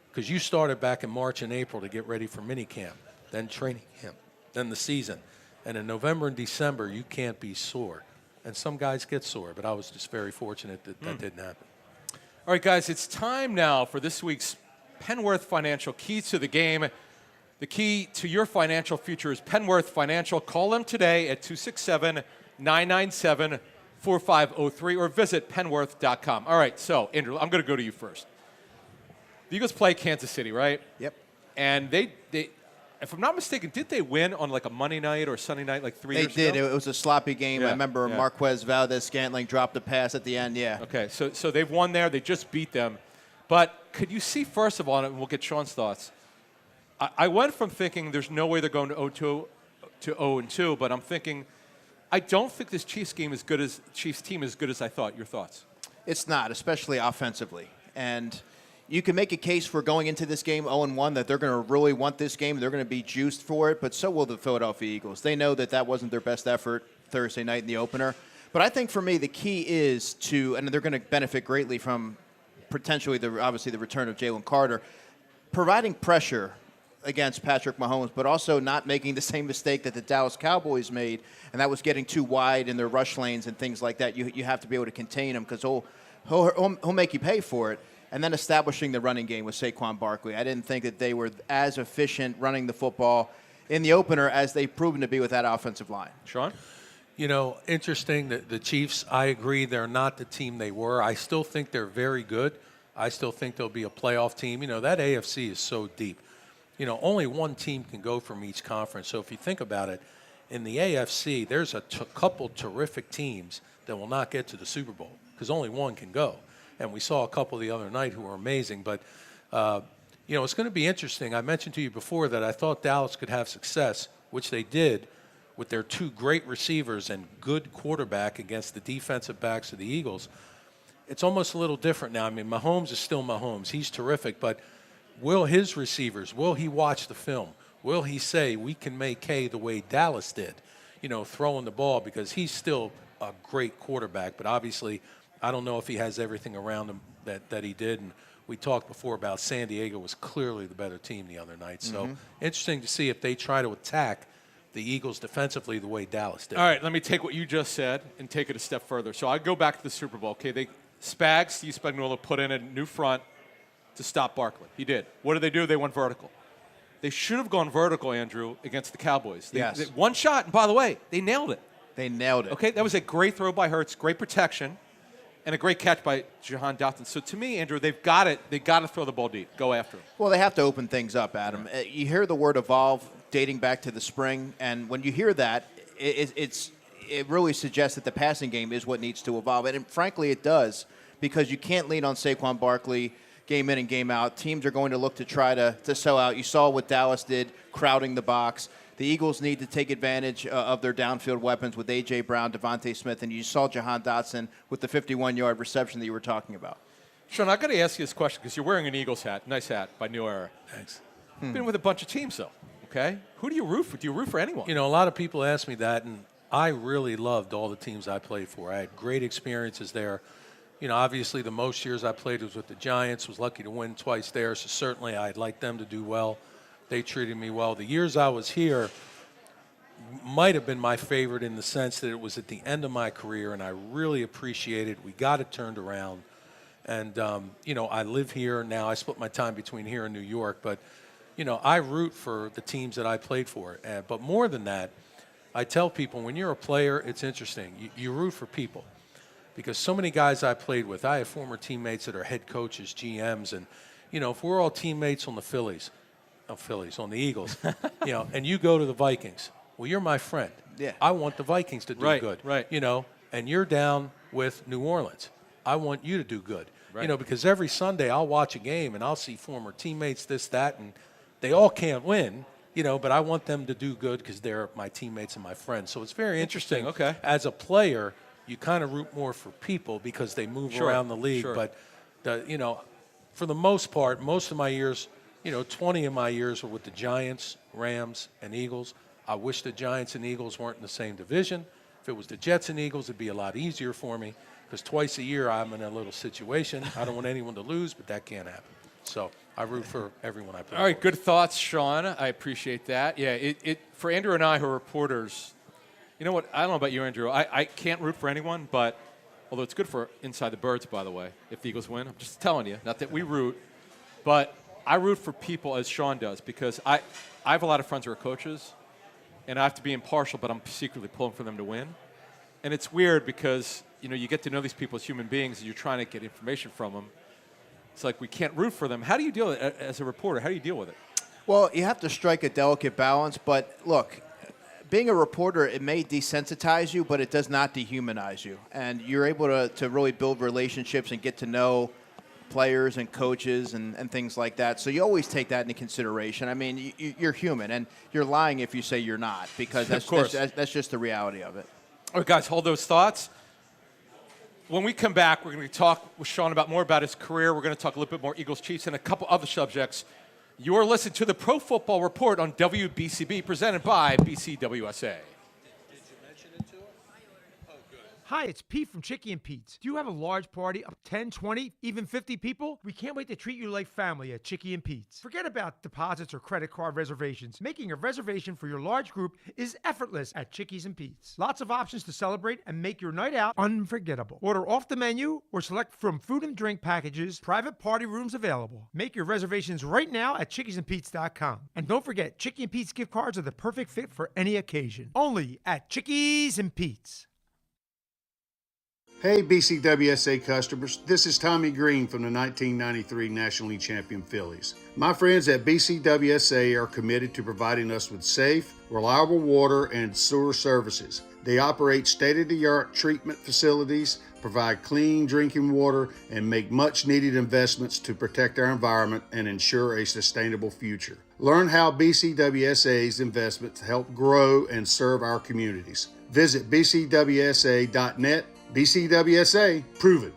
because you started back in March and April to get ready for minicamp, then training camp, then the season. And in November and December, you can't be sore. And some guys get sore, but I was just very fortunate that that didn't happen. All right, guys, it's time now for this week's Penworth Financial Keys to the Game. The key to your financial future is Penworth Financial. Call them today at 267-997-4503 or visit penworth.com. All right, so, Andrew, I'm going to go to you first. The Eagles play Kansas City, right? Yep. And they if I'm not mistaken, did they win on like a Monday night or Sunday night like 3 years ago? They did. It was a sloppy game. Yeah, I remember Marquez Valdez-Scantling dropped a pass at the end, Okay, so they've won there. They just beat them. But could you see, first of all, and we'll get Sean's thoughts, I went from thinking there's no way they're going to 0-2 to 0-2, but I'm thinking I don't think this Chiefs team is as good as I thought. Your thoughts? It's not, especially offensively. And you can make a case for going into this game 0-1 that they're going to really want this game. They're going to be juiced for it, but so will the Philadelphia Eagles. They know that wasn't their best effort Thursday night in the opener. But I think for me the key is and they're going to benefit greatly from potentially obviously the return of Jalen Carter, providing pressure against Patrick Mahomes, but also not making the same mistake that the Dallas Cowboys made, and that was getting too wide in their rush lanes and things like that. You have to be able to contain him because he'll make you pay for it. And then establishing the running game with Saquon Barkley. I didn't think that they were as efficient running the football in the opener as they've proven to be with that offensive line. Sean? Interesting that the Chiefs, I agree, they're not the team they were. I still think they're very good. I still think they'll be a playoff team. That AFC is so deep. Only one team can go from each conference. So if you think about it, in the AFC, there's a couple terrific teams that will not get to the Super Bowl because only one can go. And we saw a couple the other night who were amazing. But, it's going to be interesting. I mentioned to you before that I thought Dallas could have success, which they did, with their 2 great receivers and good quarterback against the defensive backs of the Eagles. It's almost a little different now. I mean, Mahomes is still Mahomes. He's terrific. But will his receivers, will he watch the film? Will he say, we can make hay the way Dallas did, throwing the ball? Because he's still a great quarterback. But obviously, I don't know if he has everything around him that he did. And we talked before about San Diego was clearly the better team the other night. So interesting to see if they try to attack the Eagles defensively the way Dallas did. All right, let me take what you just said and take it a step further. So I go back to the Super Bowl. Okay, Steve Spagnuolo put in a new front to stop Barkley. He did. What did they do? They went vertical. They should have gone vertical, Andrew, against the Cowboys. They, one shot, and by the way, they nailed it. They nailed it. Okay, that was a great throw by Hurts, great protection, and a great catch by Jahan Dotson. So to me, Andrew, they've got it. They've got to throw the ball deep. Go after him. Well, they have to open things up, Adam. You hear the word evolve dating back to the spring, and when you hear that, it really suggests that the passing game is what needs to evolve. And frankly, it does, because you can't lean on Saquon Barkley game in and game out. Teams are going to look to try to sell out. You saw what Dallas did, crowding the box. The Eagles need to take advantage of their downfield weapons with A.J. Brown, Devontae Smith, and you saw Jahan Dotson with the 51-yard reception that you were talking about. Sean, I've got to ask you this question because you're wearing an Eagles hat. Nice hat by New Era. Thanks. You've been with a bunch of teams, though, okay? Who do you root for? Do you root for anyone? A lot of people ask me that, and I really loved all the teams I played for. I had great experiences there. Obviously the most years I played was with the Giants, was lucky to win twice there, so certainly I'd like them to do well. They treated me well. The years I was here might have been my favorite in the sense that it was at the end of my career, and I really appreciated it. We got it turned around. And, I live here now. I split my time between here and New York, but, I root for the teams that I played for. But more than that, I tell people when you're a player, it's interesting. You root for people. Because so many guys I played with, I have former teammates that are head coaches, GMs, and, if we're all teammates on on the Eagles, and you go to the Vikings, well, you're my friend. Yeah. I want the Vikings to do good. Right. And you're down with New Orleans. I want you to do good. Right. Because every Sunday I'll watch a game and I'll see former teammates, this, that, and they all can't win, but I want them to do good because they're my teammates and my friends. So it's very interesting Okay. as a player you kind of root more for people because they move Sure, around the league. sure. But, for the most part, most of my years, 20 of my years were with the Giants, Rams, and Eagles. I wish the Giants and Eagles weren't in the same division. If it was the Jets and Eagles, it'd be a lot easier for me because twice a year I'm in a little situation. I don't want anyone to lose, but that can't happen. So I root for everyone I play All right, for. good thoughts, Sean. I appreciate that. Yeah, it for Andrew and I who are reporters, you know what? I don't know about you, Andrew. I can't root for anyone, but although it's good for Inside the Birds, by the way, if the Eagles win. I'm just telling you, not that we root, but I root for people as Sean does because I have a lot of friends who are coaches, and I have to be impartial, but I'm secretly pulling for them to win. And it's weird because, you get to know these people as human beings, and you're trying to get information from them. It's like we can't root for them. How do you deal with it as a reporter? How do you deal with it? Well, you have to strike a delicate balance, but look, being a reporter, it may desensitize you, but it does not dehumanize you. And you're able to really build relationships and get to know players and coaches and things like that. So you always take that into consideration. I mean, you're human, and you're lying if you say you're not, because that's just the reality of it. All right, guys, hold those thoughts. When we come back, we're going to talk with Sean about more about his career. We're going to talk a little bit more Eagles, Chiefs, and a couple other subjects. You're listening to the Pro Football Report on WBCB, presented by BCWSA. Hi, it's Pete from Chicky and Pete's. Do you have a large party of 10, 20, even 50 people? We can't wait to treat you like family at Chicky and Pete's. Forget about deposits or credit card reservations. Making a reservation for your large group is effortless at Chickies and Pete's. Lots of options to celebrate and make your night out unforgettable. Order off the menu or select from food and drink packages. Private party rooms available. Make your reservations right now at chickiesandpete's.com. And don't forget, Chicky and Pete's gift cards are the perfect fit for any occasion. Only at Chickies and Pete's. Hey BCWSA customers, this is Tommy Green from the 1993 National League Champion Phillies. My friends at BCWSA are committed to providing us with safe, reliable water and sewer services. They operate state-of-the-art treatment facilities, provide clean drinking water, and make much-needed investments to protect our environment and ensure a sustainable future. Learn how BCWSA's investments help grow and serve our communities. Visit bcwsa.net. BCWSA, prove it.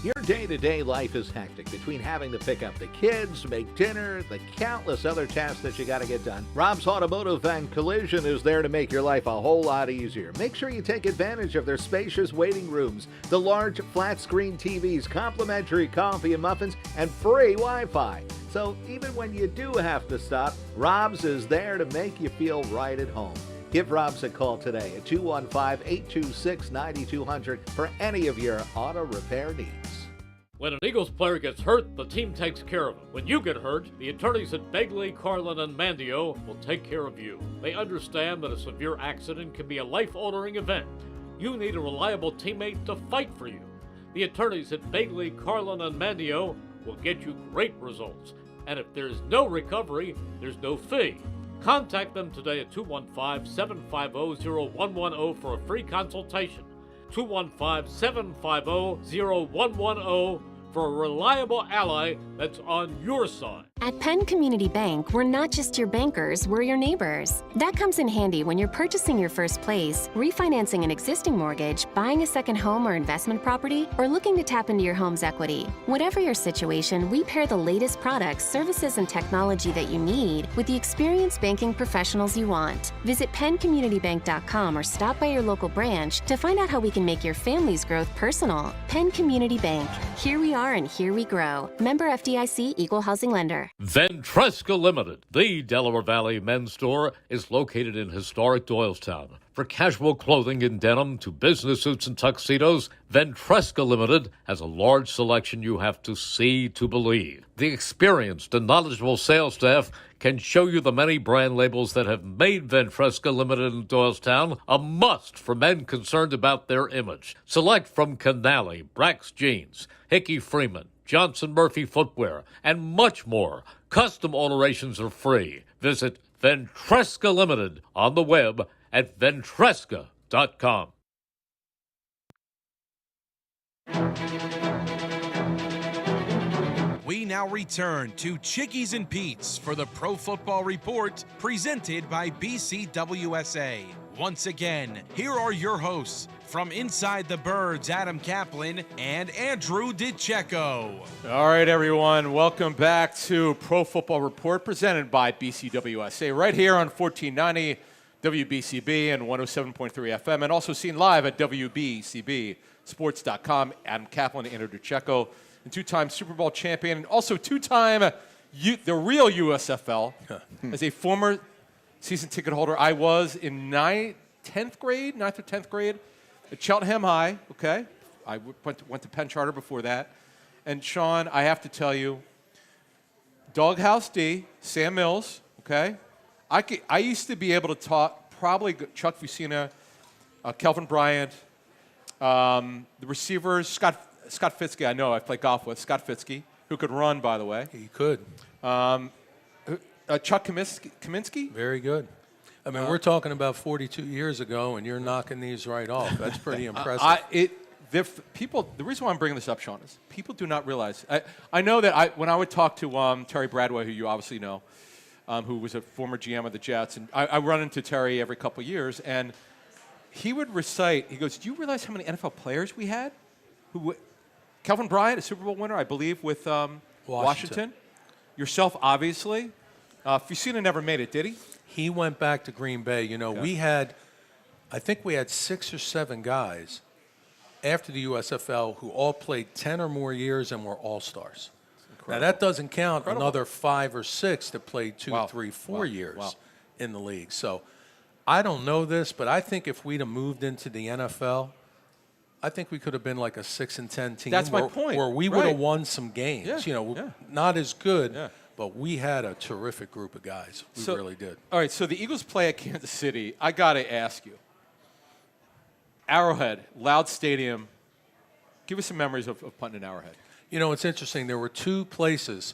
Your day-to-day life is hectic between having to pick up the kids, make dinner, the countless other tasks that you got to get done. Rob's Automotive and Collision is there to make your life a whole lot easier. Make sure you take advantage of their spacious waiting rooms, the large flat-screen TVs, complimentary coffee and muffins, and free Wi-Fi. So even when you do have to stop, Rob's is there to make you feel right at home. Give Rob's a call today at 215-826-9200 for any of your auto repair needs. When an Eagles player gets hurt, the team takes care of him. When you get hurt, the attorneys at Begley, Carlin, and Mandio will take care of you. They understand that a severe accident can be a life-altering event. You need a reliable teammate to fight for you. The attorneys at Begley, Carlin, and Mandio will get you great results. And if there's no recovery, there's no fee. Contact them today at 215-750-0110 for a free consultation. 215-750-0110 for a reliable ally that's on your side. At Penn Community Bank, we're not just your bankers, we're your neighbors. That comes in handy when you're purchasing your first place, refinancing an existing mortgage, buying a second home or investment property, or looking to tap into your home's equity. Whatever your situation, we pair the latest products, services, and technology that you need with the experienced banking professionals you want. Visit penncommunitybank.com or stop by your local branch to find out how we can make your family's growth personal. Penn Community Bank. Here we are and here we grow. Member FDIC, Equal Housing Lender. Ventresca Limited, the Delaware Valley men's store, is located in historic Doylestown. For casual clothing in denim to business suits and tuxedos, Ventresca Limited has a large selection you have to see to believe. The experienced and knowledgeable sales staff can show you the many brand labels that have made Ventresca Limited in Doylestown a must for men concerned about their image. Select from Canali, Brax Jeans, Hickey Freeman, Johnson Murphy Footwear, and much more. Custom alterations are free. Visit Ventresca Limited on the web at ventresca.com. We now return to Chickies and Pete's for the Pro Football Report, presented by BCWSA. Once again, here are your hosts from Inside the Birds, Adam Caplan and Andrew DiCecco. All right, everyone. Welcome back to Pro Football Report presented by BCWSA right here on 1490 WBCB and 107.3 FM, and also seen live at WBCBSports.com. Adam Caplan, Andrew DiCecco, and two-time Super Bowl champion, and also two-time the real USFL. As a former season ticket holder, I was in 9th or 10th grade at Cheltenham High, okay? I went to Penn Charter before that. And Sean, I have to tell you, Doghouse D, Sam Mills, okay? I used to be able to talk probably Chuck Fusina, Kelvin Bryant, the receivers, Scott Fitzke, I know I played golf with, Scott Fitzke, who could run, by the way. He could. Chuck Kaminsky? Very good. I mean, we're talking about 42 years ago, and you're knocking these right off. That's pretty impressive. The reason why I'm bringing this up, Sean, is people do not realize. I know that when I would talk to Terry Bradway, who you obviously know, who was a former GM of the Jets, and I run into Terry every couple of years, and he would recite, he goes, do you realize how many NFL players we had? Kelvin Bryant, a Super Bowl winner, I believe, with Washington. Yourself, obviously. Fusina never made it, did he? He went back to Green Bay. You know, I think we had 6 or 7 guys after the USFL who all played 10 or more years and were all-stars. Now, that doesn't count another 5 or 6 that played 2, 3, 4 years in the league. So I don't know this, but I think if we'd have moved into the NFL, I think we could have been like a 6-10 team. That's my point. Where we would have won some games. Not as good, but we had a terrific group of guys. We really did. All right, so the Eagles play at Kansas City. I got to ask you, Arrowhead, loud stadium. Give us some memories of punting in Arrowhead. You know, it's interesting. There were 2 places.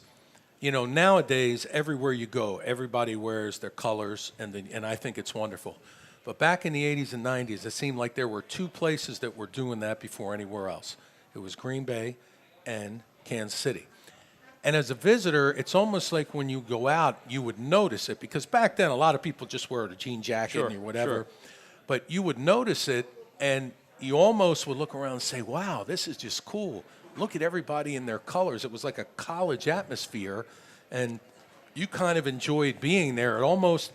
You know, nowadays, everywhere you go, everybody wears their colors, and I think it's wonderful. But back in the 80s and 90s, it seemed like there were 2 places that were doing that before anywhere else. It was Green Bay and Kansas City. And as a visitor, it's almost like when you go out, you would notice it, because back then a lot of people just wear a jean jacket or whatever. Sure. But you would notice it, and you almost would look around and say, wow, this is just cool. Look at everybody in their colors. It was like a college atmosphere, and you kind of enjoyed being there. It almost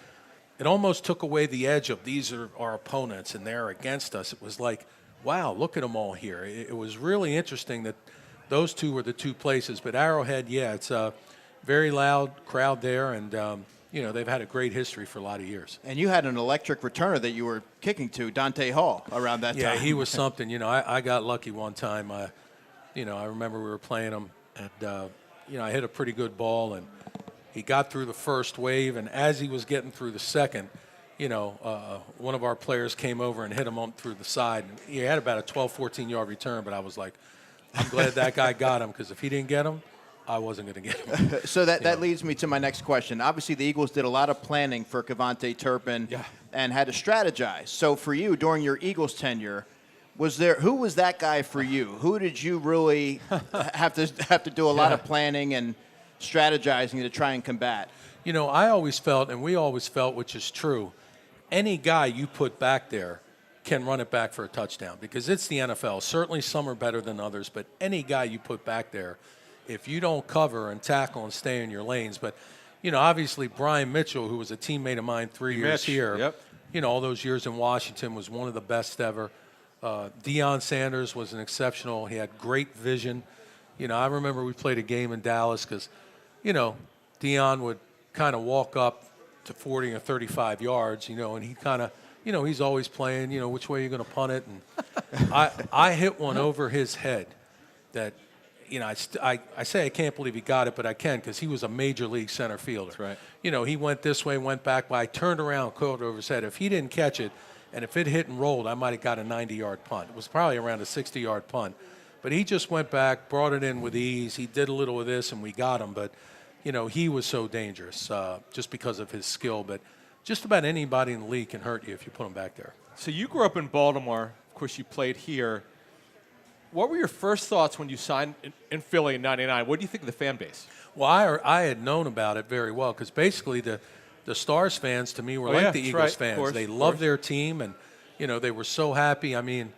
took away the edge of these are our opponents and they're against us. It was like, wow, look at them all here. It was really interesting that those 2 were the 2 places. But Arrowhead, it's a very loud crowd there, and they've had a great history for a lot of years. And you had an electric returner that you were kicking to, Dante Hall, around that time. Yeah, he was something. You know, I got lucky one time. I remember we were playing him, and I hit a pretty good ball, and he got through the first wave, and as he was getting through the second, one of our players came over and hit him through the side. And he had about a 12, 14-yard return, but I was like, I'm glad that guy got him, because if he didn't get him, I wasn't going to get him. So that leads me to my next question. Obviously, the Eagles did a lot of planning for Kevontae Turpin and had to strategize. So for you, during your Eagles tenure, who was that guy for you? Who did you really have to do a lot of planning and strategizing to try and combat? You know, I always felt, and we always felt, which is true, any guy you put back there can run it back for a touchdown, because it's the NFL. Certainly some are better than others, but any guy you put back there, if you don't cover and tackle and stay in your lanes. But, obviously Brian Mitchell, who was a teammate of mine 3 years here, all those years in Washington, was one of the best ever. Deion Sanders was an exceptional. He had great vision. I remember we played a game in Dallas because, Deion would kind of walk up to 40 or 35 yards, and he kind of, he's always playing, which way are you going to punt it? And I hit one over his head that, I say I can't believe he got it, but I can, because he was a major league center fielder. That's right. He went this way, went back, but I turned around, caught it over his head. If he didn't catch it, and if it hit and rolled, I might have got a 90-yard punt. It was probably around a 60-yard punt. But he just went back, brought it in with ease. He did a little of this, and we got him. But, he was so dangerous just because of his skill. But just about anybody in the league can hurt you if you put him back there. So you grew up in Baltimore. Of course, you played here. What were your first thoughts when you signed in Philly in '99? What do you think of the fan base? Well, I had known about it very well, because basically the the Stars fans to me were Oh, like yeah, the that's Eagles right, fans. of course, They of loved course. their team, and they were so happy. I mean,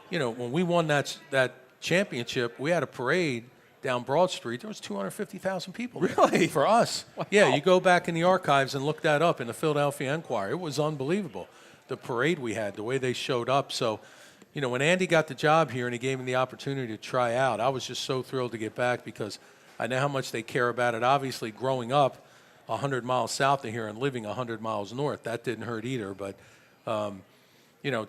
when we won that championship, we had a parade down Broad Street. There was 250,000 people there Really? for us. Wow. Yeah, you go back in the archives and look that up in the Philadelphia Enquirer. It was unbelievable, the parade we had, the way they showed up. So, when Andy got the job here and he gave me the opportunity to try out, I was just so thrilled to get back because I know how much they care about it. Obviously, growing up 100 miles south of here and living 100 miles north, that didn't hurt either. But,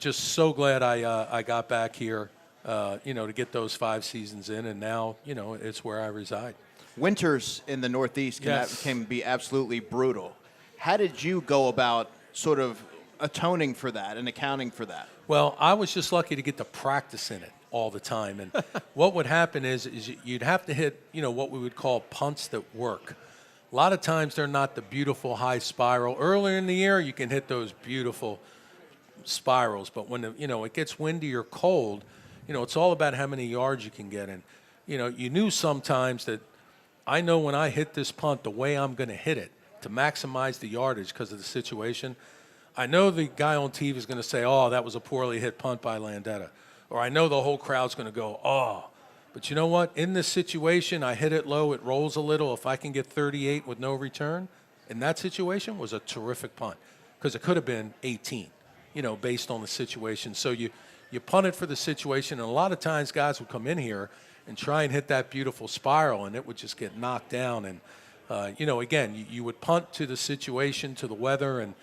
just so glad I got back here, to get those 5 seasons in, and now, it's where I reside. Winters in the Northeast Yes. can be absolutely brutal. How did you go about sort of atoning for that and accounting for that? Well, I was just lucky to get to practice in it all the time. And what would happen is you'd have to hit, what we would call punts that work. A lot of times they're not the beautiful high spiral. Earlier in the year, you can hit those beautiful spirals. But when, it gets windy or cold, it's all about how many yards you can get in. You knew sometimes that I know when I hit this punt, the way I'm going to hit it to maximize the yardage because of the situation. I know the guy on TV is going to say, oh, that was a poorly hit punt by Landeta. Or I know the whole crowd's going to go, oh. But you know what? In this situation, I hit it low, it rolls a little. If I can get 38 with no return, in that situation was a terrific punt because it could have been 18, based on the situation. So you punt it for the situation, and a lot of times guys would come in here and try and hit that beautiful spiral, and it would just get knocked down. And, again, you would punt to the situation, to the weather, and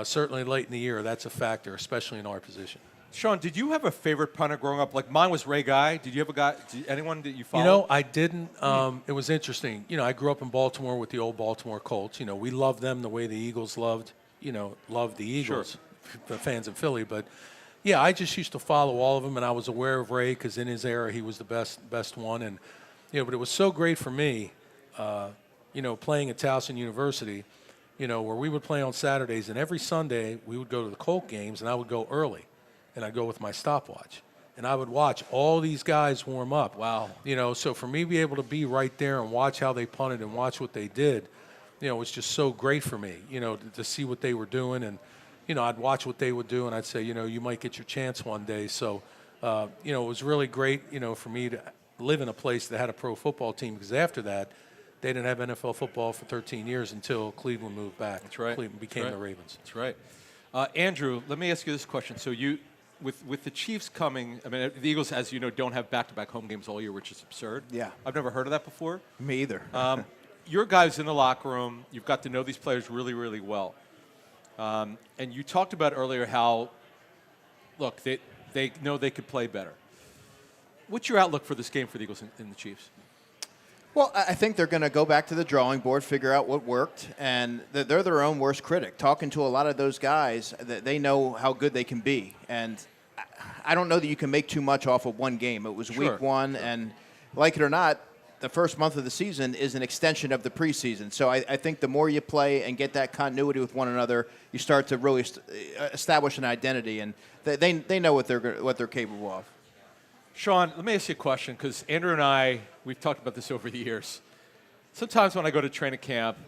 certainly late in the year, that's a factor, especially in our position. Sean, did you have a favorite punter growing up? Like mine was Ray Guy. Did you have a guy? Anyone that you followed? I didn't. It was interesting. I grew up in Baltimore with the old Baltimore Colts. We loved them the way the Eagles loved the Eagles, the fans in Philly. But, yeah, I just used to follow all of them, and I was aware of Ray because in his era he was the best one. And, but it was so great for me, playing at Towson University, where we would play on Saturdays, and every Sunday we would go to the Colt games, and I would go early, and I'd go with my stopwatch, and I would watch all these guys warm up. Wow. So for me to be able to be right there and watch how they punted and watch what they did, was just so great for me, to see what they were doing, and, I'd watch what they would do, and I'd say, you might get your chance one day. So, it was really great, for me to live in a place that had a pro football team, because after that, they didn't have NFL football for 13 years until Cleveland moved back. That's right. Cleveland became That's right. the Ravens. That's right. Andrew, let me ask you this question. So with the Chiefs coming, I mean, the Eagles, as you know, don't have back-to-back home games all year, which is absurd. Yeah. I've never heard of that before. Me either. Your guys in the locker room, you've got to know these players really, really well. And you talked about earlier how, look, they know they could play better. What's your outlook for this game for the Eagles and the Chiefs? Well, I think they're going to go back to the drawing board, figure out what worked, and they're their own worst critic. Talking to a lot of those guys, they know how good they can be. And I don't know that you can make too much off of one game. It was week one, and like it or not, the first month of the season is an extension of the preseason. So I think the more you play and get that continuity with one another, you start to really establish an identity, and they know what they're capable of. Sean, let me ask you a question, because Andrew and I, we've talked about this over the years. Sometimes when I go to training camp,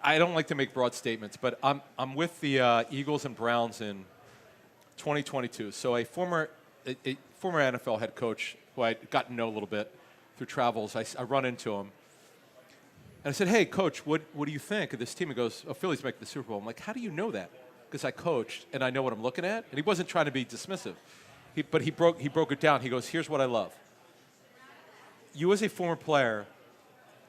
I don't like to make broad statements, but I'm with the Eagles and Browns in 2022. So a former NFL head coach who I'd gotten to know a little bit through travels, I run into him. And I said, hey, Coach, what do you think of this team? He goes, oh, Philly's making the Super Bowl. I'm like, how do you know that? Because I coached, and I know what I'm looking at. And he wasn't trying to be dismissive. But he broke it down. He goes, here's what I love. You as a former player,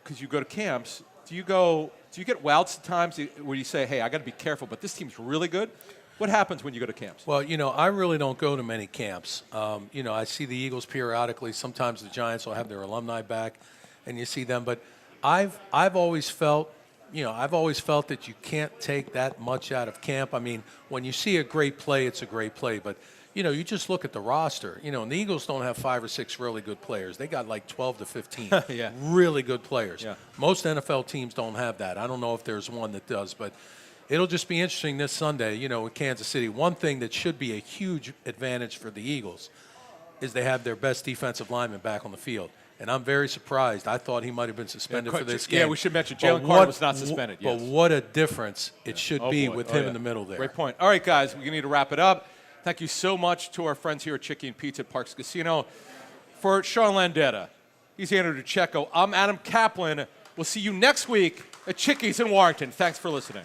because you go to camps, do you get wowed sometimes where you say, hey, I got to be careful, but this team's really good? What happens when you go to camps? Well, I really don't go to many camps. I see the Eagles periodically. Sometimes the Giants will have their alumni back, and you see them. But I've always felt that you can't take that much out of camp. I mean, when you see a great play, it's a great play. But you just look at the roster. And the Eagles don't have 5 or 6 really good players. They got like 12 to 15 really good players. Yeah. Most NFL teams don't have that. I don't know if there's one that does, but it'll just be interesting this Sunday, in Kansas City. One thing that should be a huge advantage for the Eagles is they have their best defensive lineman back on the field. and I'm very surprised. I thought he might have been suspended for this game. Yeah, we should mention Jalen Carter was not suspended. But Yes. what a difference it should be with him in the middle there. Great point. All right, guys, we need to wrap it up. Thank you so much to our friends here at Chicky and Pizza at Parks Casino. For Sean Landeta, he's Andrew DiCecco. I'm Adam Caplan. We'll see you next week at Chickies in Warrington. Thanks for listening.